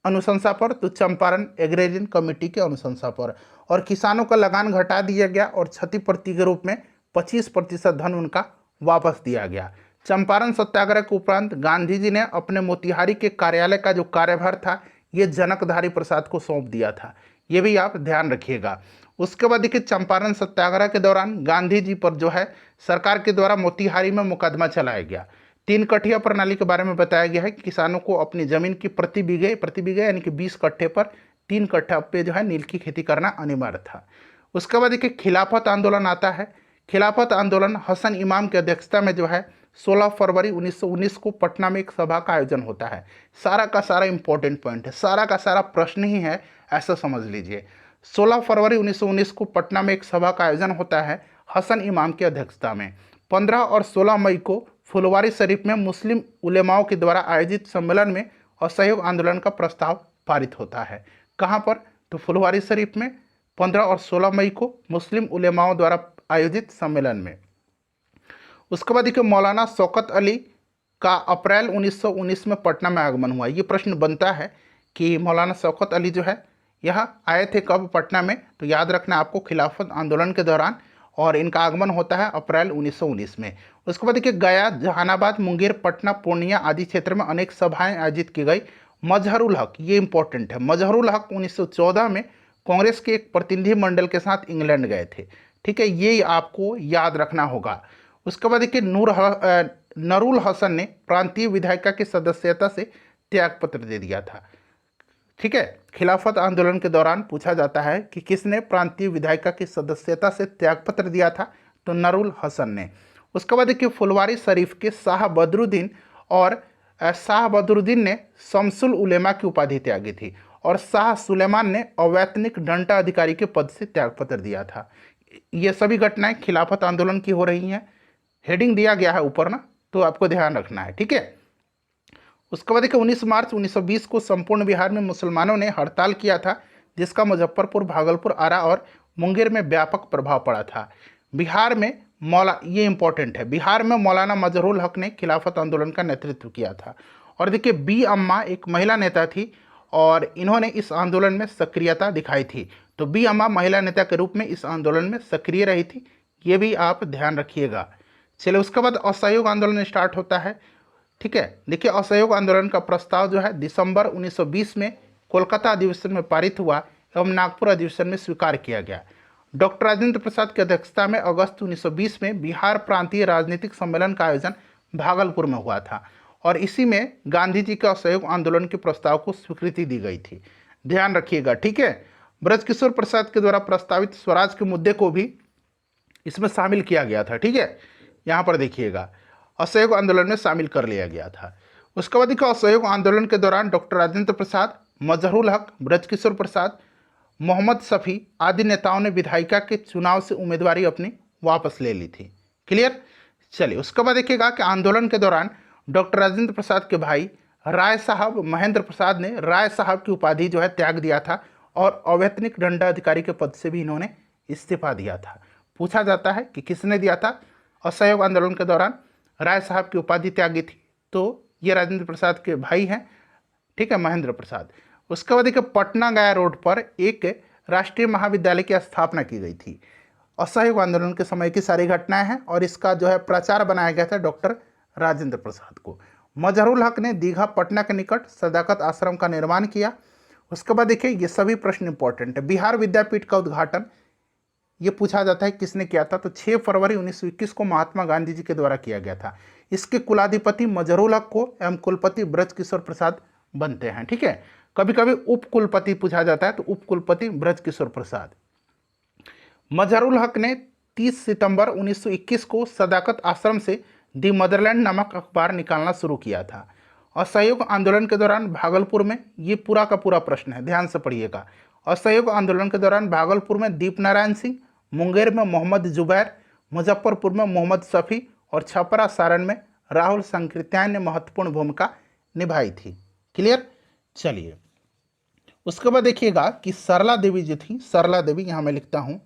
अनुशंसा पर, तो चंपारण एग्रेरियन कमेटी के अनुशंसा पर। और किसानों का लगान घटा दिया गया और क्षतिपूर्ति के रूप में 25% धन उनका वापस दिया गया। चंपारण सत्याग्रह के उपरांत गांधी जी ने अपने मोतिहारी के कार्यालय का जो कार्यभार था ये जनकधारी प्रसाद को सौंप दिया था, ये भी आप ध्यान रखिएगा। उसके बाद देखिए चंपारण सत्याग्रह के दौरान गांधी जी पर जो है सरकार के द्वारा मोतिहारी में मुकदमा चलाया गया। 3 कठिया प्रणाली के बारे में बताया गया है कि किसानों को अपनी जमीन की प्रति बीघे यानी कि 20 कट्ठे पर 3 कट्ठा पे जो है नील की खेती करना अनिवार्य था। उसके बाद देखिए खिलाफत आंदोलन आता है। खिलाफत आंदोलन हसन इमाम की अध्यक्षता में जो है 16 फरवरी 1919 को पटना में एक सभा का आयोजन होता है। सारा का सारा इंपॉर्टेंट पॉइंट है, सारा का सारा प्रश्न ही है, ऐसा समझ लीजिए। 16 फरवरी 1919 को पटना में एक सभा का आयोजन होता है हसन इमाम की अध्यक्षता में। 15 और 16 मई को फुलवारी शरीफ में मुस्लिम उलेमाओं के द्वारा आयोजित सम्मेलन में असहयोग आंदोलन का प्रस्ताव पारित होता है। कहाँ पर, तो फुलवारी शरीफ में 15 और 16 मई को मुस्लिम उलेमाओं द्वारा आयोजित सम्मेलन में। उसके बाद देखिए मौलाना शौकत अली का अप्रैल 1919 में पटना में आगमन हुआ। ये प्रश्न बनता है कि मौलाना शौकत अली जो है यह आए थे कब पटना में, तो याद रखना आपको खिलाफत आंदोलन के दौरान, और इनका आगमन होता है अप्रैल 1919 में। उसके बाद देखिए गया, जहानाबाद, मुंगेर, पटना, पूर्णिया आदि क्षेत्र में अनेक सभाएं आयोजित की गई। मजहरुल हक, ये इंपॉर्टेंट है, मजहरुल हक 1914 में कांग्रेस के एक प्रतिनिधि मंडल के साथ इंग्लैंड गए थे। ठीक है, ये आपको याद रखना होगा। उसके बाद देखिए नूरुल हसन ने प्रांतीय विधायिका की सदस्यता से त्यागपत्र दे दिया था। ठीक है, खिलाफत आंदोलन के दौरान पूछा जाता है कि किसने प्रांतीय विधायिका की सदस्यता से त्यागपत्र दिया था, तो नूरुल हसन ने। उसके बाद देखिए फुलवारी शरीफ के शाह बदरुद्दीन, और शाह बदरुद्दीन ने शमसुल उलेमा की उपाधि त्यागी थी, और शाह सुलेमान ने अवैतनिक डंटा अधिकारी के पद से त्यागपत्र दिया था। ये सभी घटनाएं खिलाफत आंदोलन की हो रही हैं। हेडिंग दिया गया है ऊपर ना, तो आपको ध्यान रखना है। ठीक है, उसके बाद देखिए 19 मार्च 1920 को संपूर्ण बिहार में मुसलमानों ने हड़ताल किया था, जिसका मुजफ्फरपुर, भागलपुर, आरा और मुंगेर में व्यापक प्रभाव पड़ा था। बिहार में ये इंपॉर्टेंट है, बिहार में मौलाना मजहरुल हक ने खिलाफत आंदोलन का नेतृत्व किया था। और देखिए बी अम्मा एक महिला नेता थी और इन्होंने इस आंदोलन में सक्रियता दिखाई थी। तो बी अम्मा महिला नेता के रूप में इस आंदोलन में सक्रिय रही थी, ये भी आप ध्यान रखिएगा। चलिए उसके बाद असहयोग आंदोलन स्टार्ट होता है। ठीक है, देखिए असहयोग आंदोलन का प्रस्ताव जो है दिसंबर 1920 में कोलकाता अधिवेशन में पारित हुआ एवं नागपुर अधिवेशन में स्वीकार किया गया। डॉक्टर राजेंद्र प्रसाद की अध्यक्षता में अगस्त 1920 में बिहार प्रांतीय राजनीतिक सम्मेलन का आयोजन भागलपुर में हुआ था और इसी में गांधी जी के असहयोग आंदोलन के प्रस्ताव को स्वीकृति दी गई थी, ध्यान रखिएगा। ठीक है, ब्रजकिशोर प्रसाद के द्वारा प्रस्तावित स्वराज के मुद्दे को भी इसमें शामिल किया गया था। ठीक है, यहाँ पर देखिएगा असहयोग आंदोलन में शामिल कर लिया गया था। उसके बाद देखिए असहयोग आंदोलन के दौरान डॉक्टर राजेंद्र प्रसाद, मजहरुल हक, ब्रजकिशोर प्रसाद, मोहम्मद शफी आदि नेताओं ने विधायिका के चुनाव से उम्मीदवारी अपनी वापस ले ली थी। क्लियर। चलिए उसके बाद देखिएगा कि आंदोलन के दौरान डॉक्टर राजेंद्र प्रसाद के भाई राय साहब महेंद्र प्रसाद ने राय साहब की उपाधि जो है त्याग दिया था और अवैतनिक दंडाधिकारी के पद से भी इन्होंने इस्तीफा दिया था। पूछा जाता है कि किसने दिया था। असहयोग आंदोलन के दौरान राय साहब की उपाधि त्यागी थी, तो ये राजेंद्र प्रसाद के भाई हैं, ठीक है, महेंद्र प्रसाद। उसके बाद देखिए पटना गया रोड पर एक राष्ट्रीय महाविद्यालय की स्थापना की गई थी। असहयोग आंदोलन के समय की सारी घटनाएं हैं और इसका जो है प्रचार बनाया गया था डॉक्टर राजेंद्र प्रसाद को। मजहरुल हक ने दीघा पटना के निकट सदाकत आश्रम का निर्माण किया। उसके बाद देखिए ये सभी प्रश्न इंपॉर्टेंट है। बिहार विद्यापीठ का उद्घाटन ये पूछा जाता है किसने किया था, तो 6 फरवरी 1921 को महात्मा गांधी जी के द्वारा किया गया था। इसके कुलाधिपति मजहरुल हक को एवं कुलपति ब्रजकिशोर प्रसाद बनते हैं, ठीक है। कभी कभी उप कुलपति पूछा जाता है, तो उप कुलपति ब्रजकिशोर प्रसाद। मजहरुल हक ने 30 सितंबर 1921 को सदाकत आश्रम से दी मदरलैंड नामक अखबार निकालना शुरू किया था। असहयोग आंदोलन के दौरान भागलपुर में, ये पूरा का पूरा प्रश्न है, ध्यान से पढ़िएगा। असहयोग आंदोलन के दौरान भागलपुर में दीप नारायण सिंह, मुंगेर में मोहम्मद जुबैर, मुजफ्फरपुर में मोहम्मद शफी और छपरा सारण में राहुल संकृत्यायन ने महत्वपूर्ण भूमिका निभाई थी। क्लियर। चलिए उसके बाद देखिएगा कि सरला देवी जो थी, सरला देवी, यहाँ मैं लिखता हूँ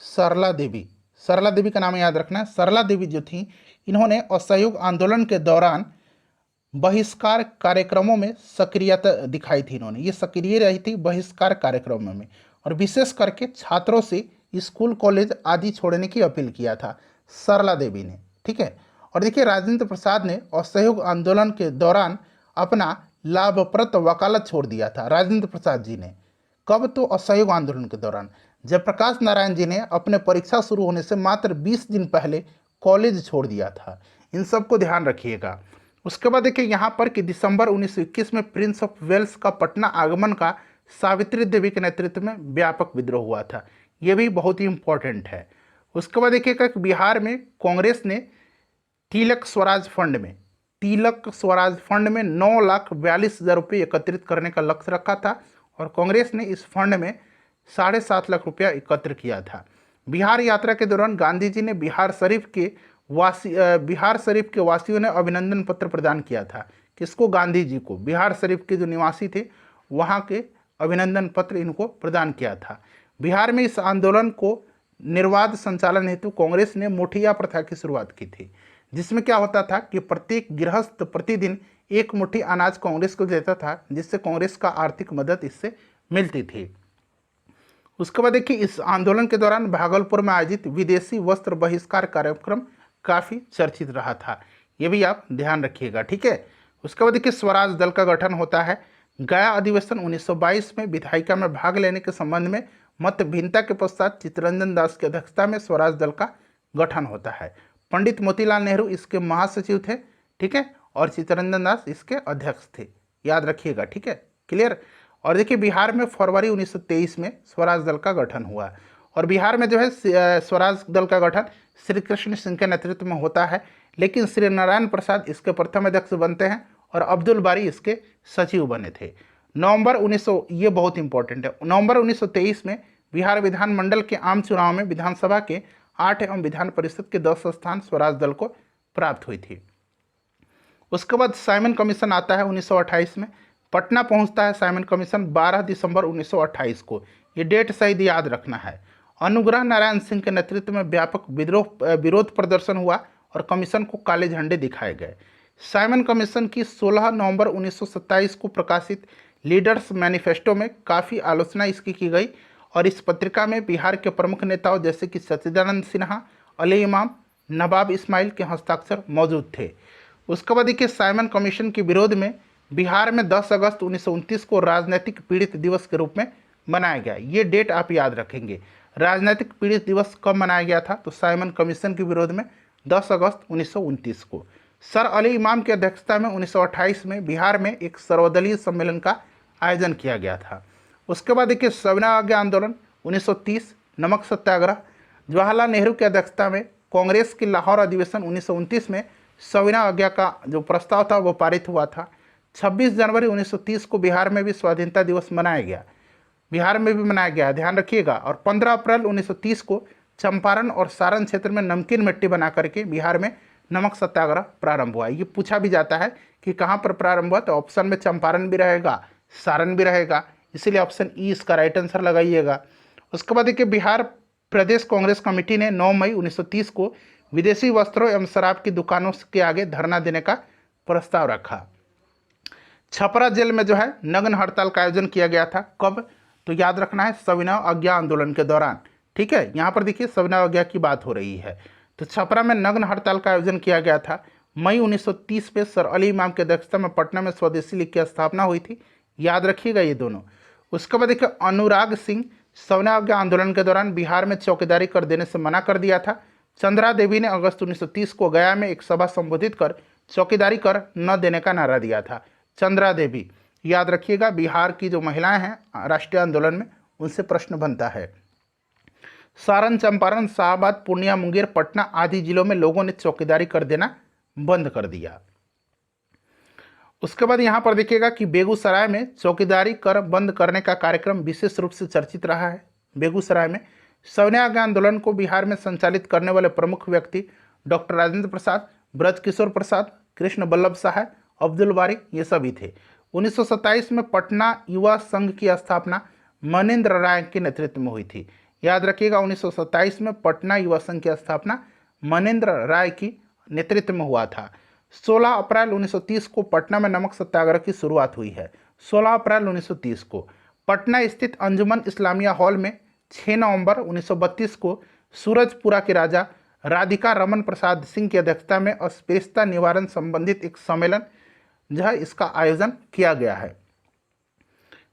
सरला देवी, सरला देवी का नाम याद रखना है। सरला देवी जो थी इन्होंने असहयोग आंदोलन के दौरान बहिष्कार कार्यक्रमों में सक्रियता दिखाई थी। इन्होंने ये सक्रिय रही थी बहिष्कार कार्यक्रमों में, और विशेष करके छात्रों से स्कूल कॉलेज आदि छोड़ने की अपील किया था सरला देवी ने, ठीक है। और देखिए राजेंद्र प्रसाद ने असहयोग आंदोलन के दौरान अपना लाभप्रद वकालत छोड़ दिया था। राजेंद्र प्रसाद जी ने कब, तो असहयोग आंदोलन के दौरान। जयप्रकाश नारायण जी ने अपने परीक्षा शुरू होने से मात्र 20 दिन पहले कॉलेज छोड़ दिया था। इन सब को ध्यान रखिएगा। उसके बाद देखिए यहाँ पर कि दिसंबर 1921 में प्रिंस ऑफ वेल्स का पटना आगमन का सावित्री देवी के नेतृत्व में व्यापक विद्रोह हुआ था। ये भी बहुत ही इंपॉर्टेंट है। उसके बाद देखिएगा कि बिहार में कांग्रेस ने तिलक स्वराज फंड में 9,42,000 रुपये एकत्रित करने का लक्ष्य रखा था, और कांग्रेस ने इस फंड में 7.5 लाख रुपया एकत्र किया था। बिहार यात्रा के दौरान गांधी जी ने बिहार शरीफ के वासियों ने अभिनंदन पत्र प्रदान किया था। किसको? गांधी जी को। बिहार शरीफ के जो निवासी थे वहाँ के अभिनंदन पत्र इनको प्रदान किया था। बिहार में इस आंदोलन को निर्बाध संचालन हेतु कांग्रेस ने मुठिया प्रथा की शुरुआत की थी, जिसमें क्या होता था कि प्रत्येक गृहस्थ प्रतिदिन एक मुट्ठी अनाज कांग्रेस को देता था, जिससे कांग्रेस का आर्थिक मदद इससे मिलती थी। उसके बाद देखिए इस आंदोलन के दौरान भागलपुर में आयोजित विदेशी वस्त्र बहिष्कार कार्यक्रम काफ़ी चर्चित रहा था। ये भी आप ध्यान रखिएगा, ठीक है। उसके बाद देखिए स्वराज दल का गठन होता है। गया अधिवेशन 1922 में विधायिका में भाग लेने के संबंध में मत भिन्नता के पश्चात चित्तरंजन दास की अध्यक्षता में स्वराज दल का गठन होता है। पंडित मोतीलाल नेहरू इसके महासचिव थे, ठीक है, और चित्तरंजन दास इसके अध्यक्ष थे, याद रखिएगा, ठीक है, क्लियर। और देखिए बिहार में फरवरी 1923 में स्वराज दल का गठन हुआ, और बिहार में जो है स्वराज दल का गठन श्री कृष्ण सिंह के नेतृत्व में होता है, लेकिन श्री नारायण प्रसाद इसके प्रथम अध्यक्ष बनते हैं और अब्दुल बारी इसके सचिव बने थे। ये बहुत इंपॉर्टेंट है, नवंबर 1923 में बिहार विधानमंडल के आम चुनाव में विधानसभा के 8 एवं विधान परिषद के 10 स्थान स्वराज दल को प्राप्त हुई थी। उसके बाद साइमन कमीशन आता है 1928 में। पटना पहुंचता है साइमन कमीशन 12 दिसंबर 1928 को। ये डेट सही याद रखना है। अनुग्रह नारायण सिंह के नेतृत्व में व्यापक विरोध प्रदर्शन हुआ और कमीशन को काले झंडे दिखाए गए। साइमन कमीशन की 16 नवंबर 1927 को प्रकाशित लीडर्स मैनिफेस्टो में काफ़ी आलोचना इसकी की गई, और इस पत्रिका में बिहार के प्रमुख नेताओं जैसे कि सच्चिदानंद सिन्हा, अली इमाम, नवाब इस्माइल के हस्ताक्षर मौजूद थे। उसके बाद देखिए साइमन कमीशन के विरोध में बिहार में 10 अगस्त 1929 को राजनीतिक पीड़ित दिवस के रूप में मनाया गया। ये डेट आप याद रखेंगे। राजनीतिक पीड़ित दिवस कब मनाया गया था? तो साइमन कमीशन के विरोध में 10 अगस्त 1929 को। सर अली इमाम की अध्यक्षता में 1928 में बिहार में एक सर्वदलीय सम्मेलन का आयोजन किया गया था। उसके बाद देखिए सविनय अवज्ञा आंदोलन 1930, नमक सत्याग्रह। जवाहरलाल नेहरू की अध्यक्षता में कांग्रेस की लाहौर अधिवेशन 1929 में सविनय अवज्ञा का जो प्रस्ताव था वो पारित हुआ था। 26 जनवरी 1930 को बिहार में भी स्वाधीनता दिवस मनाया गया, ध्यान रखिएगा। और 15 अप्रैल 1930 को चंपारण और सारण क्षेत्र में नमकीन मिट्टी बना करके बिहार में नमक सत्याग्रह प्रारंभ हुआ। ये पूछा भी जाता है कि कहाँ पर प्रारंभ हुआ, तो ऑप्शन में चंपारण भी रहेगा, सारण भी रहेगा, इसीलिए ऑप्शन ई इसका राइट आंसर लगाइएगा। उसके बाद देखिए बिहार प्रदेश कांग्रेस कमेटी ने 9 मई 1930 को विदेशी वस्त्रों एवं शराब की दुकानों के आगे धरना देने का प्रस्ताव रखा। छपरा जेल में जो है नग्न हड़ताल का आयोजन किया गया था। कब? तो याद रखना है सविनय अवज्ञा आंदोलन के दौरान। ठीक है, यहाँ पर देखिए सविनय अवज्ञा की बात हो रही है। तो छपरा में नग्न हड़ताल का आयोजन किया गया था। मई 1930 में सर अली इमाम की अध्यक्षता में पटना में स्वदेशी लीग की स्थापना हुई थी। याद रखिएगा ये दोनों। उसके बाद देखिए अनुराग सिंह सविनय अवज्ञा आंदोलन के दौरान बिहार में चौकीदारी कर देने से मना कर दिया था। चंद्रा देवी ने अगस्त 1930 को गया में एक सभा संबोधित कर चौकीदारी कर न देने का नारा दिया था। चंद्रा देवी, याद रखिएगा, बिहार की जो महिलाएं हैं राष्ट्रीय आंदोलन में, उनसे प्रश्न बनता है। सारण, चंपारण, शाहाबाद, पूर्णिया, मुंगेर, पटना आदि जिलों में लोगों ने चौकीदारी कर देना बंद कर दिया। उसके बाद यहाँ पर देखिएगा कि बेगूसराय में चौकीदारी कर बंद करने का कार्यक्रम विशेष रूप से चर्चित रहा है। बेगूसराय में सविनय अवज्ञा आंदोलन को बिहार में संचालित करने वाले प्रमुख व्यक्ति डॉक्टर राजेंद्र प्रसाद, ब्रजकिशोर प्रसाद, कृष्ण बल्लभ सहाय, अब्दुल बारी, ये सभी थे। 1927 में पटना युवा संघ की स्थापना मनेंद्र राय के नेतृत्व में हुई थी। याद रखिएगा 1927 में पटना युवा संघ की स्थापना मनेंद्र राय की नेतृत्व में हुआ था। 16 अप्रैल 1930 को पटना में नमक सत्याग्रह की शुरुआत हुई है। 16 अप्रैल 1930 को पटना स्थित अंजुमन इस्लामिया हॉल में 6 नवंबर 1932 को सूरजपुरा के राजा राधिका रमन प्रसाद सिंह की अध्यक्षता में अस्पृश्यता निवारण संबंधित एक सम्मेलन जो है इसका आयोजन किया गया है।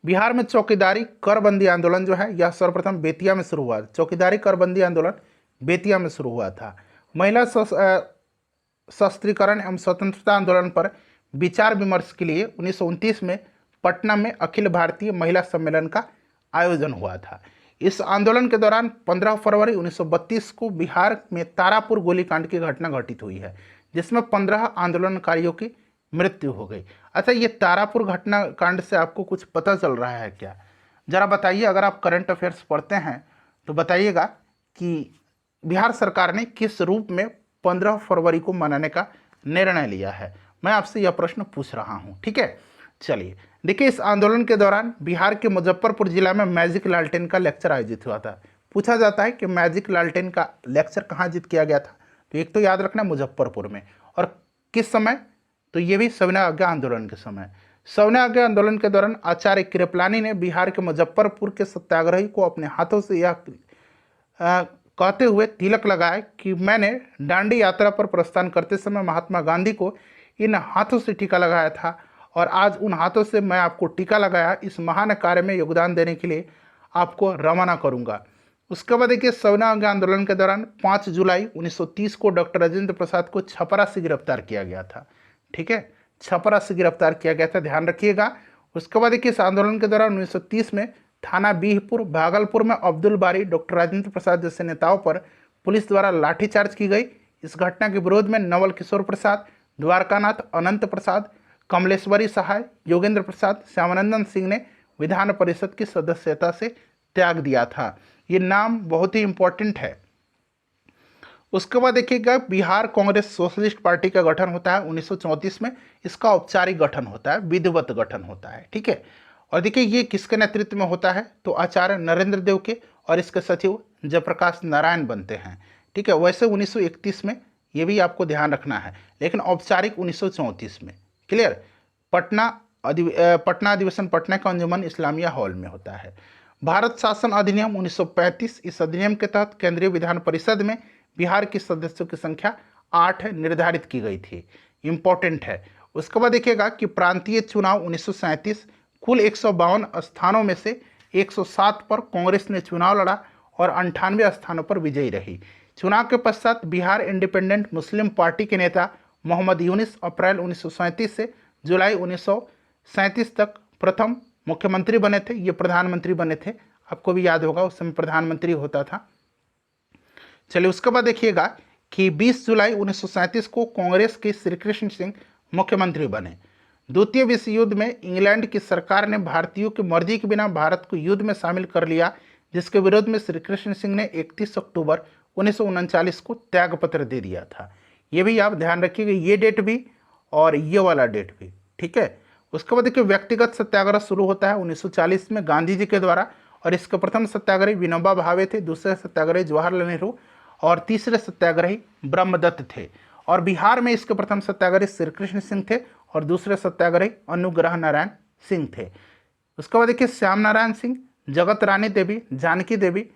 बिहार में चौकीदारी करबंदी आंदोलन जो है यह सर्वप्रथम बेतिया में शुरू हुआ। चौकीदारी करबंदी आंदोलन बेतिया में शुरू हुआ था। महिला सशस्त्रीकरण एवं स्वतंत्रता आंदोलन पर विचार विमर्श के लिए 1929 में पटना में अखिल भारतीय महिला सम्मेलन का आयोजन हुआ था। इस आंदोलन के दौरान 15 फरवरी 1932 को बिहार में तारापुर गोलीकांड की घटना घटित हुई है, जिसमें 15 आंदोलनकारियों की मृत्यु हो गई। अच्छा, ये तारापुर घटना कांड से आपको कुछ पता चल रहा है क्या? जरा बताइए। अगर आप करंट अफेयर्स पढ़ते हैं तो बताइएगा कि बिहार सरकार ने किस रूप में 15 फरवरी को मनाने का निर्णय लिया है। मैं आपसे यह प्रश्न पूछ रहा हूँ। ठीक है, चलिए देखिए, इस आंदोलन के दौरान बिहार के मुजफ्फरपुर जिला में मैजिक लालटेन का लेक्चर आयोजित हुआ था। पूछा जाता है कि मैजिक लालटेन का लेक्चर कहाँ आयोजित किया गया था? तो एक तो याद रखना मुजफ्फरपुर में, और किस समय? तो ये भी सविनय अवज्ञा आंदोलन के समय। सविनय अवज्ञा आंदोलन के दौरान आचार्य कृपलानी ने बिहार के मुजफ्फरपुर के सत्याग्रही को अपने हाथों से यह कहते हुए तिलक लगाया कि मैंने दांडी यात्रा पर प्रस्थान करते समय महात्मा गांधी को इन हाथों से टीका लगाया था, और आज उन हाथों से मैं आपको टीका लगाया इस महान कार्य में योगदान देने के लिए आपको रवाना करूंगा। उसके बाद देखिए, सविनय अवज्ञा आंदोलन के दौरान 5 जुलाई 1930 को डॉक्टर राजेंद्र प्रसाद को छपरा से गिरफ्तार किया गया था। ठीक है, छपरा से गिरफ्तार किया गया था, ध्यान रखिएगा। उसके बाद देखिए, इस आंदोलन के दौरान 1930 में थाना बीहपुर भागलपुर में अब्दुल बारी, डॉक्टर राजेंद्र प्रसाद जैसे नेताओं पर पुलिस द्वारा लाठीचार्ज की गई। इस घटना के विरोध में नवल किशोर प्रसाद, द्वारकानाथ, अनंत प्रसाद, कमलेश्वरी सहाय, योगेंद्र प्रसाद, श्यामानंदन सिंह ने विधान परिषद की सदस्यता से त्याग दिया था। ये नाम बहुत ही इंपॉर्टेंट है। उसके बाद देखिएगा, बिहार कांग्रेस सोशलिस्ट पार्टी का गठन होता है 1934 में। इसका औपचारिक गठन होता है, विधिवत गठन होता है। ठीक है, और देखिए ये किसके नेतृत्व में होता है? तो आचार्य नरेंद्र देव के, और इसके सचिव जयप्रकाश नारायण बनते हैं। ठीक है, वैसे 1931 में ये भी आपको ध्यान रखना है, लेकिन औपचारिक 1934 में। क्लियर? पटना अधिवेशन पटना का अंजुमन इस्लामिया हॉल में होता है। भारत शासन अधिनियम 1935, इस अधिनियम के तहत केंद्रीय विधान परिषद में बिहार के सदस्यों की संख्या 8 निर्धारित की गई थी। इंपॉर्टेंट है। उसके बाद देखिएगा कि प्रांतीय चुनाव 1937, कुल 152 स्थानों में से 107 पर कांग्रेस ने चुनाव लड़ा और 98 स्थानों पर विजयी रही। चुनाव के पश्चात बिहार इंडिपेंडेंट मुस्लिम पार्टी के नेता मोहम्मद यूनिस अप्रैल 1937 से जुलाई 1937 तक प्रथम मुख्यमंत्री बने थे। ये प्रधानमंत्री बने थे, आपको भी याद होगा उस समय प्रधानमंत्री होता था। चलिए, उसके बाद देखिएगा कि 20 जुलाई 1937 को कांग्रेस के श्री कृष्ण सिंह मुख्यमंत्री बने। द्वितीय विश्व युद्ध में इंग्लैंड की सरकार ने भारतीयों की मर्जी के बिना भारत को युद्ध में शामिल कर लिया, जिसके विरोध में श्री कृष्ण सिंह ने 31 अक्टूबर 1939 को त्यागपत्र दे दिया था। ये भी आप ध्यान रखिएगा, ये डेट भी और ये वाला डेट भी। ठीक है, उसके बाद देखिए, व्यक्तिगत सत्याग्रह शुरू होता है 1940 में गांधी जी के द्वारा, और इसके प्रथम सत्याग्रही विनोबा भावे थे, दूसरे सत्याग्रही जवाहरलाल नेहरू, और तीसरे सत्याग्रही ब्रह्मदत्त थे। और बिहार में इसके प्रथम सत्याग्रही श्री कृष्ण सिंह थे और दूसरे सत्याग्रही अनुग्रह नारायण सिंह थे। उसके बाद देखिए श्याम नारायण सिंह, जगत रानी देवी, जानकी देवी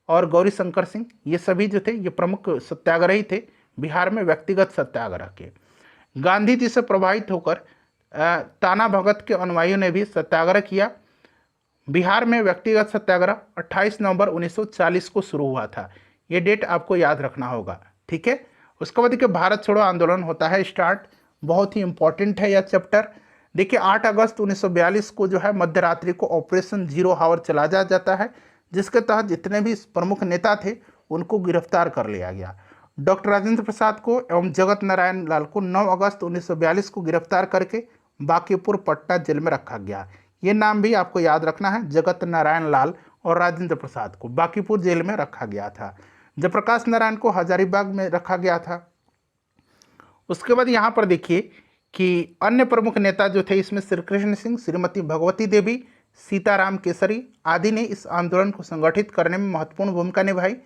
और गौरी शंकर सिंह, ये सभी जो थे ये प्रमुख सत्याग्रही थे बिहार में व्यक्तिगत सत्याग्रह के। गांधी जी से प्रभावित होकर ताना भगत के अनुयायियों ने भी सत्याग्रह किया। बिहार में व्यक्तिगत सत्याग्रह 28 नवंबर 1940 को शुरू हुआ था। ये डेट आपको याद रखना होगा, ठीक है। उसके बाद देखिए भारत छोड़ो आंदोलन होता है स्टार्ट, बहुत ही इंपॉर्टेंट है यह चैप्टर। देखिए 8 अगस्त 1942 को जो है मध्यरात्रि को ऑपरेशन जीरो हावर चला जाता है, जिसके तहत जितने भी प्रमुख नेता थे उनको गिरफ्तार कर लिया गया। डॉक्टर राजेंद्र प्रसाद को एवं जगत नारायण लाल को 9 अगस्त 1942 को गिरफ्तार करके बांकीपुर पटना जेल में रखा गया। ये नाम भी आपको याद रखना है, जगत नारायण लाल और राजेंद्र प्रसाद को बांकीपुर जेल में रखा गया था। जयप्रकाश नारायण को हजारीबाग में रखा गया था। उसके बाद यहाँ पर देखिए कि अन्य प्रमुख नेता जो थे इसमें श्री कृष्ण सिंह, श्रीमती भगवती देवी, सीताराम केसरी आदि ने इस आंदोलन को संगठित करने में महत्वपूर्ण भूमिका निभाई।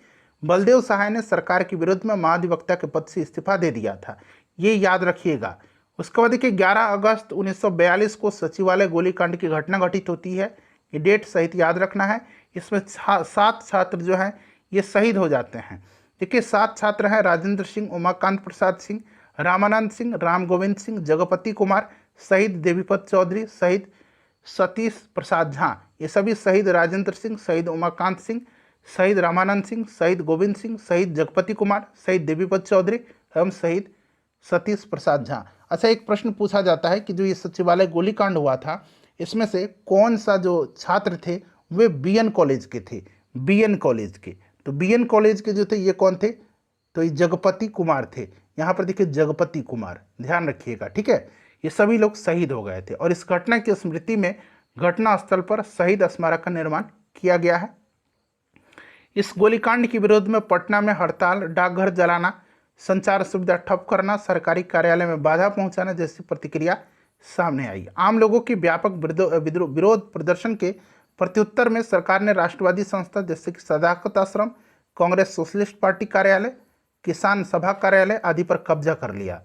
बलदेव सहाय ने सरकार के विरुद्ध में महाधिवक्ता के पद से इस्तीफा दे दिया था, ये याद रखिएगा। उसके बाद देखिए 11 अगस्त 1942 को सचिवालय गोलीकांड की घटना घटित होती है, ये डेट सहित याद रखना है। इसमें 7 छात्र जो हैं ये शहीद हो जाते हैं। देखिए 7 छात्र हैं राजेंद्र सिंह, उमाकांत प्रसाद सिंह, रामानंद सिंह, राम गोविंद सिंह, जगपति कुमार, शहीद देवीपत चौधरी, शहीद सतीश प्रसाद झा, ये सभी शहीद राजेंद्र सिंह, शहीद उमाकांत सिंह, शहीद रामानंद सिंह, शहीद गोविंद सिंह, शहीद जगपति कुमार, शहीद देवीपत चौधरी एवं शहीद सतीश प्रसाद झा। अच्छा, एक प्रश्न पूछा जाता है कि जो ये सचिवालय गोलीकांड हुआ था इसमें से कौन सा जो छात्र थे वे बीएन कॉलेज के थे, बीएन कॉलेज के। तो बीएन कॉलेज के जो थे ये कौन थे, तो ये जगपति कुमार थे। यहाँ पर देखिए जगपति कुमार, ध्यान रखिएगा, ठीक है। ये सभी लोग शहीद हो गए थे और इस घटना की स्मृति में घटना स्थल पर शहीद स्मारक का निर्माण किया गया है। इस गोलीकांड के विरोध में पटना में हड़ताल, डाकघर जलाना, संचार सुविधा ठप करना, सरकारी कार्यालय में बाधा पहुंचाना जैसी प्रतिक्रिया सामने आई। आम लोगों की व्यापक विरोध प्रदर्शन के प्रत्युत्तर में सरकार ने राष्ट्रवादी संस्था जैसे कि सदाकत आश्रम, कांग्रेस सोशलिस्ट पार्टी कार्यालय, किसान सभा कार्यालय आदि पर कब्जा कर लिया।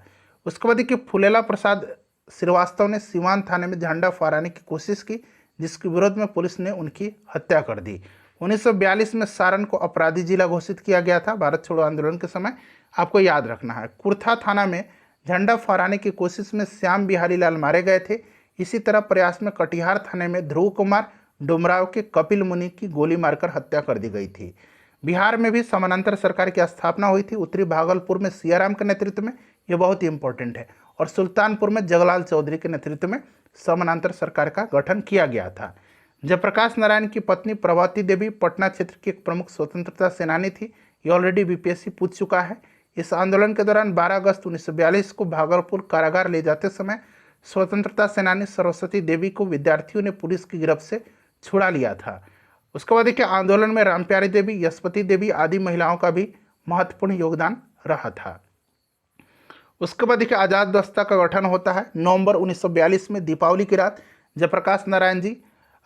उसके बाद देखिए फुलेला प्रसाद श्रीवास्तव ने सीवान थाने में झंडा फहराने की कोशिश की, जिसके विरोध में पुलिस ने उनकी हत्या कर दी। 1942 में सारण को अपराधी जिला घोषित किया गया था भारत छोड़ो आंदोलन के समय, आपको याद रखना है। कुर्था थाना में झंडा फहराने की कोशिश में श्याम बिहारी लाल मारे गए थे। इसी तरह प्रयास में कटिहार थाने में ध्रुव कुमार डुमराव के कपिल मुनि की गोली मारकर हत्या कर दी गई थी। बिहार में भी समानांतर सरकार की स्थापना हुई थी। उत्तरी भागलपुर में सियाराम के नेतृत्व में, यह बहुत ही इंपॉर्टेंट है, और सुल्तानपुर में जगलाल चौधरी के नेतृत्व में समानांतर सरकार का गठन किया गया था। जयप्रकाश नारायण की पत्नी प्रभावती देवी पटना क्षेत्र की एक प्रमुख स्वतंत्रता सेनानी थी। ये ऑलरेडी बीपीएससी पूछ चुका है। इस आंदोलन के दौरान 12 अगस्त 1942 को भागलपुर कारागार ले जाते समय स्वतंत्रता सेनानी सरस्वती देवी को विद्यार्थियों ने पुलिस की गिरफ्त से छुड़ा लिया था। उसके बाद देखिए आंदोलन में रामप्यारी देवी, यशपति देवी आदि महिलाओं का भी महत्वपूर्ण योगदान रहा था। उसके बाद देखिए आज़ाद दस्ता का गठन होता है नवंबर 1942 में। दीपावली की रात जयप्रकाश नारायण जी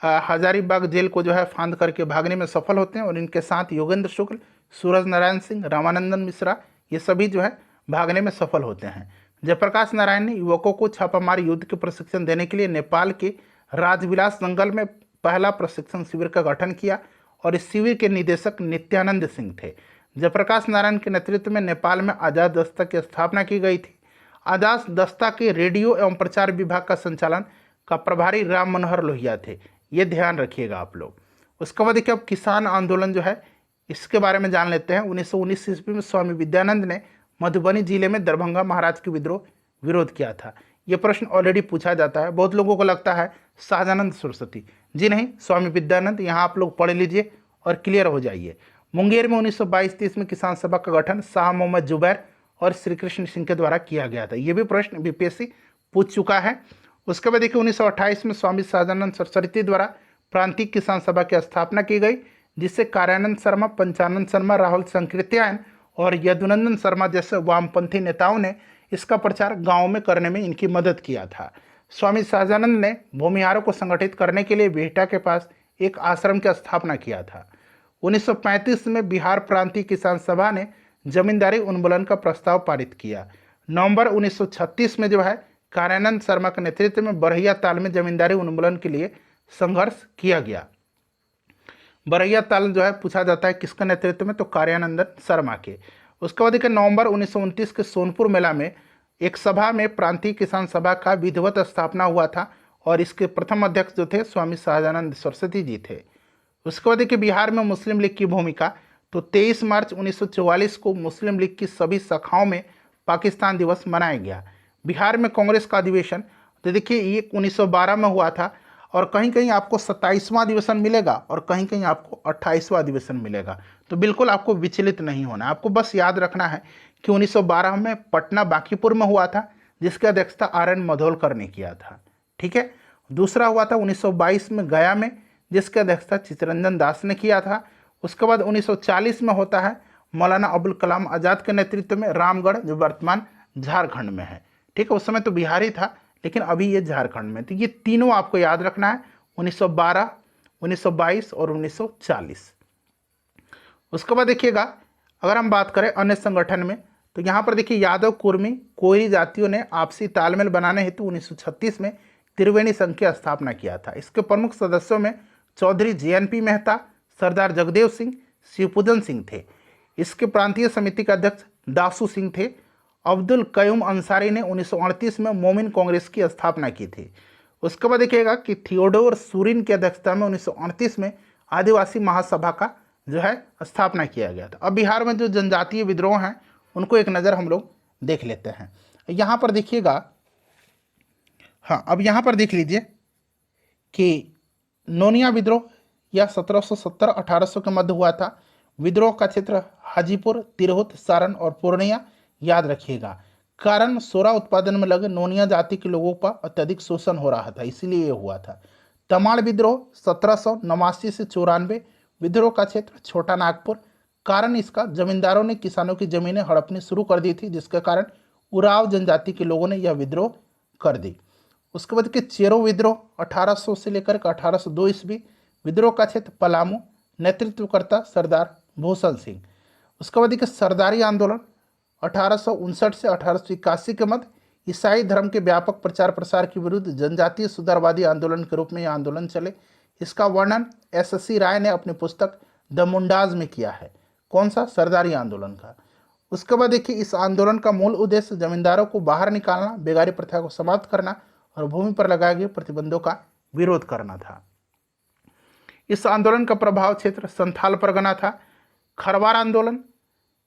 हजारीबाग जेल को जो है फांद करके भागने में सफल होते हैं और इनके साथ योगेंद्र शुक्ल, सूरज नारायण सिंह, रामानंदन मिश्रा, ये सभी जो है भागने में सफल होते हैं। जयप्रकाश नारायण ने युवकों को छापामार युद्ध के प्रशिक्षण देने के लिए नेपाल के राजविलास जंगल में पहला प्रशिक्षण शिविर का गठन किया और इस शिविर के निदेशक नित्यानंद सिंह थे। जयप्रकाश नारायण के नेतृत्व में नेपाल में आज़ाद दस्ता की स्थापना की गई थी। आज़ाद दस्ता के रेडियो एवं प्रचार विभाग का संचालन का प्रभारी राम मनोहर लोहिया थे, ये ध्यान रखिएगा आप लोग। उसके बाद देखिए अब किसान आंदोलन जो है इसके बारे में जान लेते हैं। 1919 ईस्वी में स्वामी विद्यानंद ने मधुबनी जिले में दरभंगा महाराज के विरोध किया था। ये प्रश्न ऑलरेडी पूछा जाता है, बहुत लोगों को लगता है सहजानंद सरस्वती, जी नहीं, स्वामी विद्यानंद। यहाँ आप लोग पढ़ लीजिए और क्लियर हो जाइए। मुंगेर में 1922-23 में किसान सभा का गठन शाह मोहम्मद जुबैर और श्री कृष्ण सिंह के द्वारा किया गया था। ये भी प्रश्न बीपीएससी पूछ चुका है। उसके बाद देखिए 1928 में स्वामी सहजानंद सरस्वती द्वारा प्रांतीय किसान सभा की स्थापना की गई, जिससे कार्यानंद शर्मा, पंचानंद शर्मा, राहुल संकृत्यायन और यदुनंदन शर्मा जैसे वामपंथी नेताओं ने इसका प्रचार गाँव में करने में इनकी मदद किया था। स्वामी सहजानंद ने भूमिहारों को संगठित करने के लिए बिहटा के पास एक आश्रम की स्थापना किया था। 1935 में बिहार प्रांतीय किसान सभा ने जमींदारी उन्मूलन का प्रस्ताव पारित किया। नवंबर 1936 में जो है कार्यानंद शर्मा के नेतृत्व में बरहिया ताल में जमींदारी उन्मूलन के लिए संघर्ष किया गया। बरहिया ताल जो है पूछा जाता है किसके नेतृत्व में, तो कार्यानंदन शर्मा के। उसके बाद देखिए नवंबर 1929 के सोनपुर मेला में एक सभा में प्रांतीय किसान सभा का विधिवत स्थापना हुआ था और इसके प्रथम अध्यक्ष जो थे स्वामी सहजानंद सरस्वती जी थे। उसके बाद देखिए बिहार में मुस्लिम लीग की भूमिका, तो 23 मार्च 1944 को मुस्लिम लीग की सभी शाखाओं में पाकिस्तान दिवस मनाया गया। बिहार में कांग्रेस का अधिवेशन तो देखिए ये 1912 में हुआ था और कहीं कहीं आपको 27वां अधिवेशन मिलेगा और कहीं कहीं आपको 28वां अधिवेशन मिलेगा। तो बिल्कुल आपको विचलित नहीं होना, आपको बस याद रखना है कि 1912 में पटना बांकीपुर में हुआ था जिसकी अध्यक्षता RN मधोलकर ने किया था। ठीक है, दूसरा हुआ था 1922 में गया में जिसकी अध्यक्षता चित्तरंजन दास ने किया था। उसके बाद 1940 में होता है मौलाना अबुल कलाम आज़ाद के नेतृत्व में रामगढ़ जो वर्तमान झारखंड में है। ठीक है, उस समय तो बिहार ही था लेकिन अभी ये झारखंड में। तो ये तीनों आपको याद रखना है, 1912, 1922 और 1940। उसके बाद देखिएगा अगर हम बात करें अन्य संगठन में तो यहाँ पर देखिए यादव कुर्मी कोयरी जातियों ने आपसी तालमेल बनाने हेतु 1936 में त्रिवेणी संघ की स्थापना किया था। इसके प्रमुख सदस्यों में चौधरी JNP मेहता, सरदार जगदेव सिंह, शिवपूजन सिंह थे। इसके प्रांतीय समिति के अध्यक्ष दासू सिंह थे। अब्दुल कयूम अंसारी ने 1938 में मोमिन कांग्रेस की स्थापना की थी। उसके बाद देखिएगा कि थियोडोर सूरिन की अध्यक्षता में 1938 में आदिवासी महासभा का जो है स्थापना किया गया था। अब बिहार में जो जनजातीय विद्रोह हैं उनको एक नज़र हम लोग देख लेते हैं। यहाँ पर देखिएगा, हाँ अब यहाँ पर देख लीजिए कि नोनिया विद्रोह यह 1770-1800 के मध्य हुआ था। विद्रोह का क्षेत्र हाजीपुर, तिरहुत, सारण और पूर्णिया याद रखिएगा। कारण सोरा उत्पादन में लगे नोनिया जाति के लोगों पर अत्यधिक शोषण हो रहा था, इसीलिए ये हुआ था। तमाड़ विद्रोह 1789 से 94, विद्रोह का क्षेत्र छोटा नागपुर। कारण इसका जमींदारों ने किसानों की जमीनें हड़पनी शुरू कर दी थी जिसके कारण उराव जनजाति के लोगों ने यह विद्रोह कर दी। उसके बाद के चेरो विद्रोह 1800 से लेकर 1802 ईस्वी, विद्रोह का क्षेत्र पलामू, नेतृत्वकर्ता सरदार भूषण सिंह। उसके बाद के सरदारी आंदोलन 1859 से 1881 के मध्य ईसाई धर्म के व्यापक प्रचार प्रसार के विरुद्ध जनजातीय सुधारवादी आंदोलन के रूप में यह आंदोलन चले। इसका वर्णन SSC राय ने अपनी पुस्तक द मुंडाज में किया है। कौन सा? सरदारी आंदोलन का। उसके बाद देखिए इस आंदोलन का मूल उद्देश्य जमींदारों को बाहर निकालना, बेगारी प्रथा को समाप्त करना और भूमि पर लगाए गए प्रतिबंधों का विरोध करना था। इस आंदोलन का प्रभाव क्षेत्र संथाल परगना था। खरवार आंदोलन,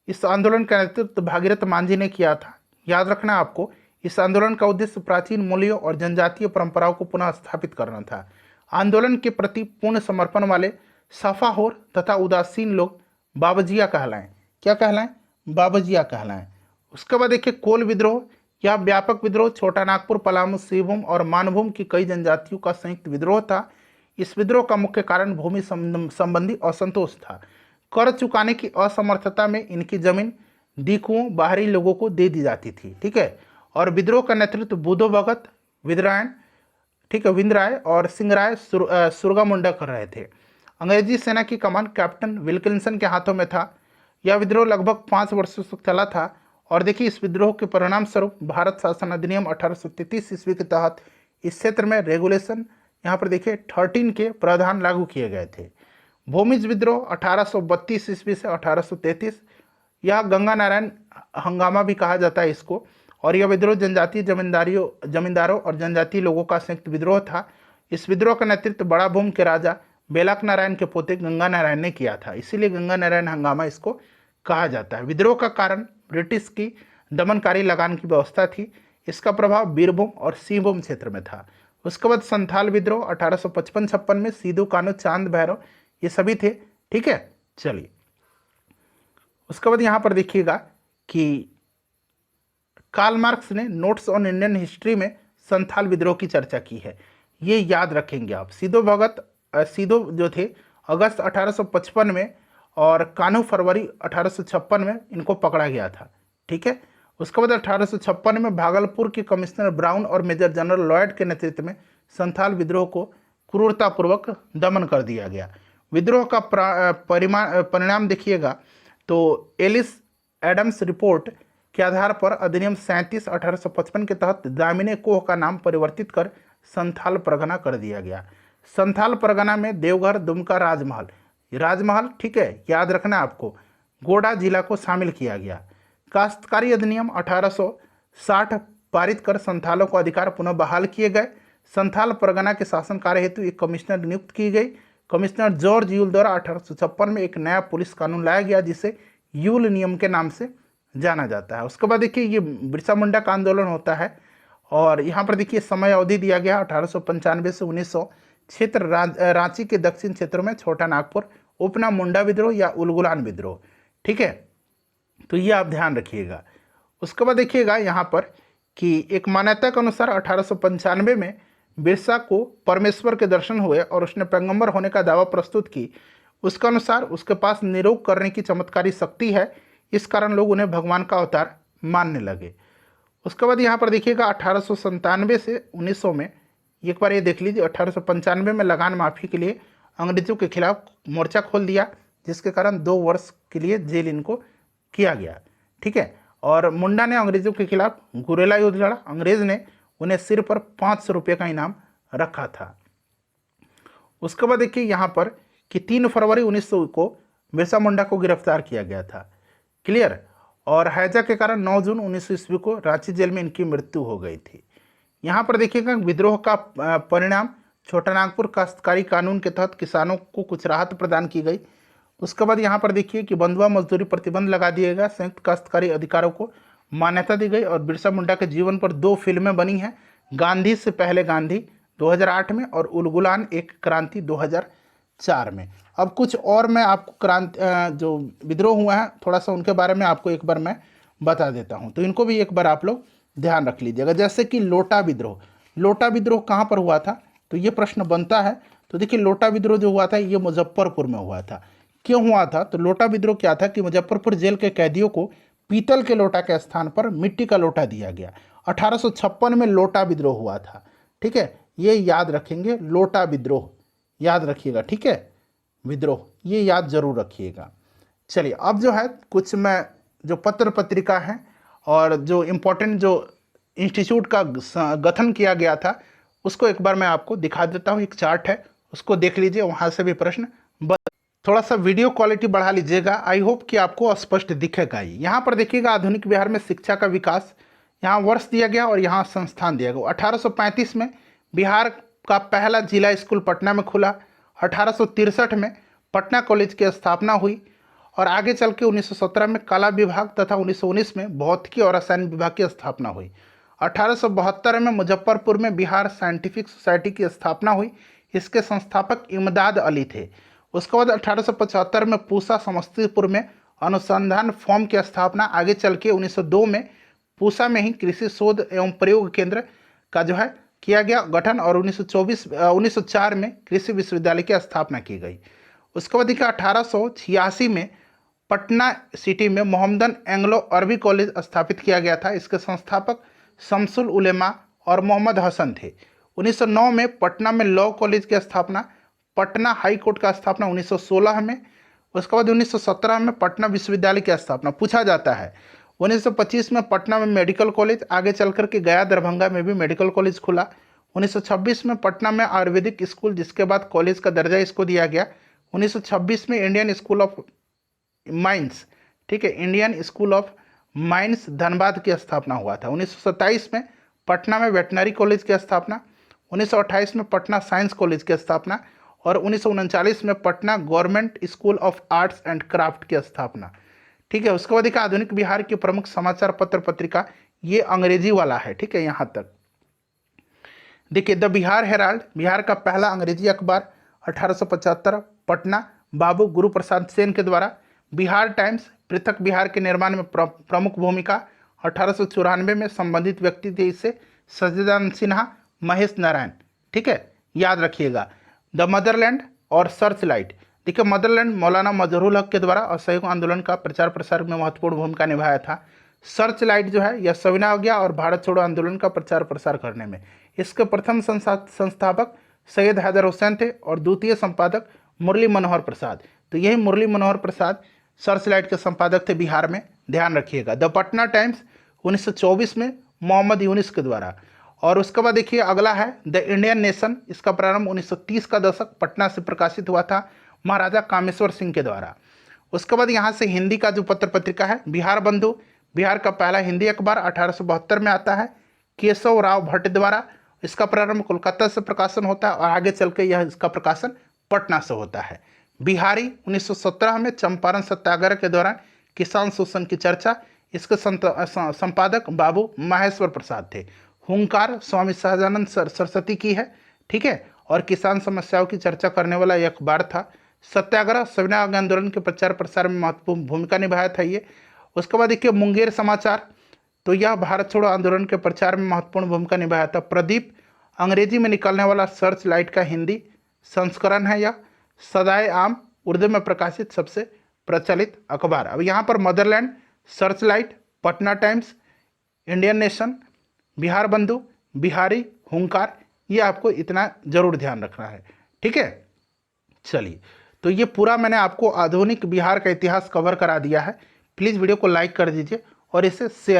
इस आंदोलन का नेतृत्व भागीरथ मांझी ने किया था। याद रखना आपको, इस आंदोलन का उद्देश्य प्राचीन मूल्यों और जनजातीय परंपराओं को पुनः स्थापित करना था। आंदोलन के प्रति पूर्ण समर्पण वाले सफाहोर तथा उदासीन लोग बाबजिया कहलाएं। क्या कहलाएं? बाबजिया कहलाएं। उसके बाद देखिए कोल विद्रोह, यह व्यापक विद्रोह छोटा नागपुर, पलामू, सिंहभूम और मानभूम की कई जनजातियों का संयुक्त विद्रोह था। इस विद्रोह का मुख्य कारण भूमि संबंधी असंतोष था। कर चुकाने की असमर्थता में इनकी जमीन दीकुओं बाहरी लोगों को दे दी जाती थी। ठीक है, और विद्रोह का नेतृत्व बुधो भगत, विद्रायण, ठीक है, विंद्राय और सिंगराय सुरगा मुंडा कर रहे थे। अंग्रेजी सेना की कमान कैप्टन विल्किंसन के हाथों में था। यह विद्रोह लगभग 5 वर्षों तक चला था और देखिए इस विद्रोह के परिणाम स्वरूप भारत शासन अधिनियम 1833 ईस्वी के तहत इस क्षेत्र में रेगुलेशन यहाँ पर देखिए 13 के प्रावधान लागू किए गए थे। भूमिज विद्रोह 1832 ईस्वी से 1833, यह गंगा नारायण हंगामा भी कहा जाता है इसको, और यह विद्रोह जनजातीय जमींदारों और जनजातीय लोगों का संयुक्त विद्रोह था। इस विद्रोह का नेतृत्व बड़ा भूम के राजा बेलक नारायण के पोते गंगा नारायण ने किया था, इसीलिए गंगा नारायण हंगामा इसको कहा जाता है। विद्रोह का कारण ब्रिटिश की दमनकारी लगान की व्यवस्था थी। इसका प्रभाव बीरभूम और सिंहभूम क्षेत्र में था। उसके बाद संथाल विद्रोह 1855-56 में सीधू कानू, चांद भैरव ये सभी थे। ठीक है, चलिए उसके बाद यहाँ पर देखिएगा कि कार्ल मार्क्स ने नोट्स ऑन इंडियन हिस्ट्री में संथाल विद्रोह की चर्चा की है, ये याद रखेंगे आप। सीधो जो थे अगस्त 1855 में और कान्हू फरवरी 1856 में इनको पकड़ा गया था। ठीक है, उसके बाद 1856 में भागलपुर के कमिश्नर ब्राउन और मेजर जनरल लॉयड के नेतृत्व में संथाल विद्रोह को क्रूरतापूर्वक दमन कर दिया गया। विद्रोह का परिणाम देखिएगा तो एलिस एडम्स रिपोर्ट के आधार पर अधिनियम 37/1855 के तहत दामिनी कोह का नाम परिवर्तित कर संथाल परगना कर दिया गया। संथाल परगना में देवघर, दुमका, राजमहल, ठीक है, याद रखना आपको, गोड्डा जिला को शामिल किया गया। काश्तकारी अधिनियम 1860 पारित कर संथालों को अधिकार पुनः बहाल किए गए। संथाल परगना के शासन कार्य हेतु एक कमिश्नर नियुक्त की गई। कमिश्नर जॉर्ज यूल द्वारा 1856 में एक नया पुलिस कानून लाया गया जिसे यूल नियम के नाम से जाना जाता है। उसके बाद देखिए ये बिरसा मुंडा का आंदोलन होता है और यहाँ पर देखिए समय अवधि दिया गया 1895 से 1900। क्षेत्र रांची के दक्षिण क्षेत्रों में छोटा नागपुर, उपनाम मुंडा विद्रोह या उलगुलान विद्रोह, ठीक है, तो ये आप ध्यान रखिएगा। उसके बाद देखिएगा यहाँ पर कि एक मान्यता के अनुसार 1895 में बिरसा को परमेश्वर के दर्शन हुए और उसने पैगंबर होने का दावा प्रस्तुत की। उसके अनुसार उसके पास निरोग करने की चमत्कारी शक्ति है, इस कारण लोग उन्हें भगवान का अवतार मानने लगे। उसके बाद यहाँ पर देखिएगा 1897 से 1900 में, एक बार ये देख लीजिए, 1895 में लगान माफ़ी के लिए अंग्रेजों के खिलाफ मोर्चा खोल दिया, जिसके कारण 2 वर्ष के लिए जेल इनको किया गया, ठीक है। और मुंडा ने अंग्रेजों के खिलाफ गुरेला युद्ध लड़ा। अंग्रेज ने उन्हें सिर पर 500 रुपये का इनाम रखा था। उसके बाद देखिए यहाँ पर कि 3 फरवरी 1900 को बिरसा मुंडा को गिरफ्तार किया गया था, क्लियर। और हैजा के कारण 9 जून 1900 ईस्वी को रांची जेल में इनकी मृत्यु हो गई थी। यहाँ पर देखिएगा विद्रोह का परिणाम, छोटा नागपुर काश्तकारी कानून के तहत किसानों को कुछ राहत प्रदान की गई। उसके बाद यहाँ पर देखिए कि बंधुआ मजदूरी प्रतिबंध लगा दिया गया, संयुक्त काश्तकारी अधिकारों को मान्यता दी गई और बिरसा मुंडा के जीवन पर 2 फिल्में बनी हैं, गांधी से पहले गांधी 2008 में और उलगुलान एक क्रांति 2004 में। अब कुछ और मैं आपको जो विद्रोह हुआ है थोड़ा सा उनके बारे में आपको एक बार मैं बता देता हूँ, तो इनको भी एक बार आप लोग ध्यान रख लीजिएगा। जैसे कि लोटा विद्रोह कहाँ पर हुआ था, तो ये प्रश्न बनता है। तो देखिए लोटा विद्रोह जो हुआ था ये मुजफ्फरपुर में हुआ था। क्यों हुआ था, तो लोटा विद्रोह क्या था कि मुजफ्फरपुर जेल के कैदियों को पीतल के लोटा के स्थान पर मिट्टी का लोटा दिया गया। 1856 में लोटा विद्रोह हुआ था, ठीक है, ये याद रखेंगे, लोटा विद्रोह याद रखिएगा, ठीक है, विद्रोह ये याद जरूर रखिएगा। चलिए अब जो है कुछ मैं जो पत्र पत्रिका है और जो इम्पोर्टेंट जो इंस्टीट्यूट का गठन किया गया था उसको एक बार मैं आपको दिखा देता हूँ। एक चार्ट है उसको देख लीजिए, वहाँ से भी प्रश्न थोड़ा सा वीडियो क्वालिटी बढ़ा लीजिएगा, आई होप कि आपको स्पष्ट दिखेगा ही। यहाँ पर देखिएगा आधुनिक बिहार में शिक्षा का विकास, यहाँ वर्ष दिया गया और यहाँ संस्थान दिया गया। 1835 में बिहार का पहला जिला स्कूल पटना में खुला। 1863 में पटना कॉलेज की स्थापना हुई और आगे चल के 1917 में कला विभाग तथा 1919 में भौतिकी और रसायन विभाग की स्थापना हुई। 1872 में मुजफ्फरपुर में बिहार साइंटिफिक सोसाइटी की स्थापना हुई, इसके संस्थापक इमदाद अली थे। उसके बाद 1875 में पूसा समस्तीपुर में अनुसंधान फॉर्म की स्थापना, आगे चल के 1902 में पूसा में ही कृषि शोध एवं प्रयोग केंद्र का जो है किया गया गठन और 1904 में कृषि विश्वविद्यालय की स्थापना की गई। उसके बाद देखिए 1886 में पटना सिटी में मोहम्मदन एंग्लो अरबी कॉलेज स्थापित किया गया था, इसके संस्थापक शमसुल उलेमा और मोहम्मद हसन थे। 1909 में पटना में लॉ कॉलेज की स्थापना, पटना हाई कोर्ट का स्थापना 1916 में। उसके बाद 1917 में पटना विश्वविद्यालय की स्थापना पूछा जाता है। 1925 में पटना में मेडिकल कॉलेज, आगे चल कर के गया दरभंगा में भी मेडिकल कॉलेज खुला। 1926 में पटना में आयुर्वेदिक स्कूल, जिसके बाद कॉलेज का दर्जा इसको दिया गया। 1926 में इंडियन स्कूल ऑफ माइंस, ठीक है, Indian school of mines Dhanbad की स्थापना हुआ था। 1927 में पटना में वेटनरी कॉलेज की स्थापना, 1928 में पटना साइंस कॉलेज की स्थापना और 1939 में Patna government school of arts and craft की स्थापना, ठीक है। उसके बाद देखिए आधुनिक बिहार की प्रमुख समाचार पत्र पत्रिका, ये अंग्रेजी वाला है, ठीक है। यहाँ तक देखिए द बिहार हेराल्ड, बिहार का पहला अंग्रेजी अखबार 1875 पटना बाबू गुरु प्रसाद सेन के द्वारा। बिहार टाइम्स, पृथक बिहार के निर्माण में प्रमुख भूमिका, 1894 में संबंधित व्यक्ति थे इससे सच्चिदानंद सिन्हा, महेश नारायण, ठीक है, याद रखिएगा। द मदरलैंड और सर्च लाइट, देखिए मदरलैंड मौलाना मजहरूल हक के द्वारा असहयोग आंदोलन का प्रचार प्रसार में महत्वपूर्ण भूमिका निभाया था। सर्च लाइट जो है यह सविना हो गया और भारत छोड़ो आंदोलन का प्रचार प्रसार करने में। इसके प्रथम संस्थापक सैयद हैदर हुसैन थे और द्वितीय संपादक मुरली मनोहर प्रसाद। तो यही मुरली मनोहर प्रसाद सर्च लाइट के संपादक थे बिहार में। ध्यान रखिएगा। द पटना टाइम्स 1924 में मोहम्मद यूनिस के द्वारा। और उसके बाद देखिए अगला है द इंडियन नेशन, इसका प्रारंभ 1930 का दशक पटना से प्रकाशित हुआ था महाराजा कामेश्वर सिंह के द्वारा। उसके बाद यहाँ से हिंदी का जो पत्र पत्रिका है बिहार बंधु, बिहार का पहला हिंदी अखबार 1872 में आता है केशव राव भट्ट द्वारा। इसका प्रारंभ कोलकाता से प्रकाशन होता है और आगे चल के यह इसका प्रकाशन पटना से होता है। बिहारी 1917 में चंपारण सत्याग्रह के दौरान किसान शोषण की चर्चा, इसके संपादक बाबू महेश्वर प्रसाद थे। हुंकार स्वामी सहजानंद सरस्वती की है, ठीक है, और किसान समस्याओं की चर्चा करने वाला यह अखबार था। सत्याग्रह सविनय आंदोलन के प्रचार प्रसार में महत्वपूर्ण भूमिका निभाया था ये। उसके बाद देखिए मुंगेर समाचार, तो यह भारत छोड़ो आंदोलन के प्रचार में महत्वपूर्ण भूमिका निभाया था। प्रदीप अंग्रेजी में निकलने वाला सर्च लाइट का हिंदी संस्करण है यह। सदाए आम उर्दू में प्रकाशित सबसे प्रचलित अखबार। अब यहाँ पर Motherland, search light, Patna times, Indian nation, Bihar बंधु, बिहारी, हुंकार, ये आपको इतना जरूर ध्यान रखना है, ठीक है। चलिए, तो ये पूरा मैंने आपको आधुनिक बिहार का इतिहास कवर करा दिया है। प्लीज़ वीडियो को लाइक कर दीजिए और इसे शेयर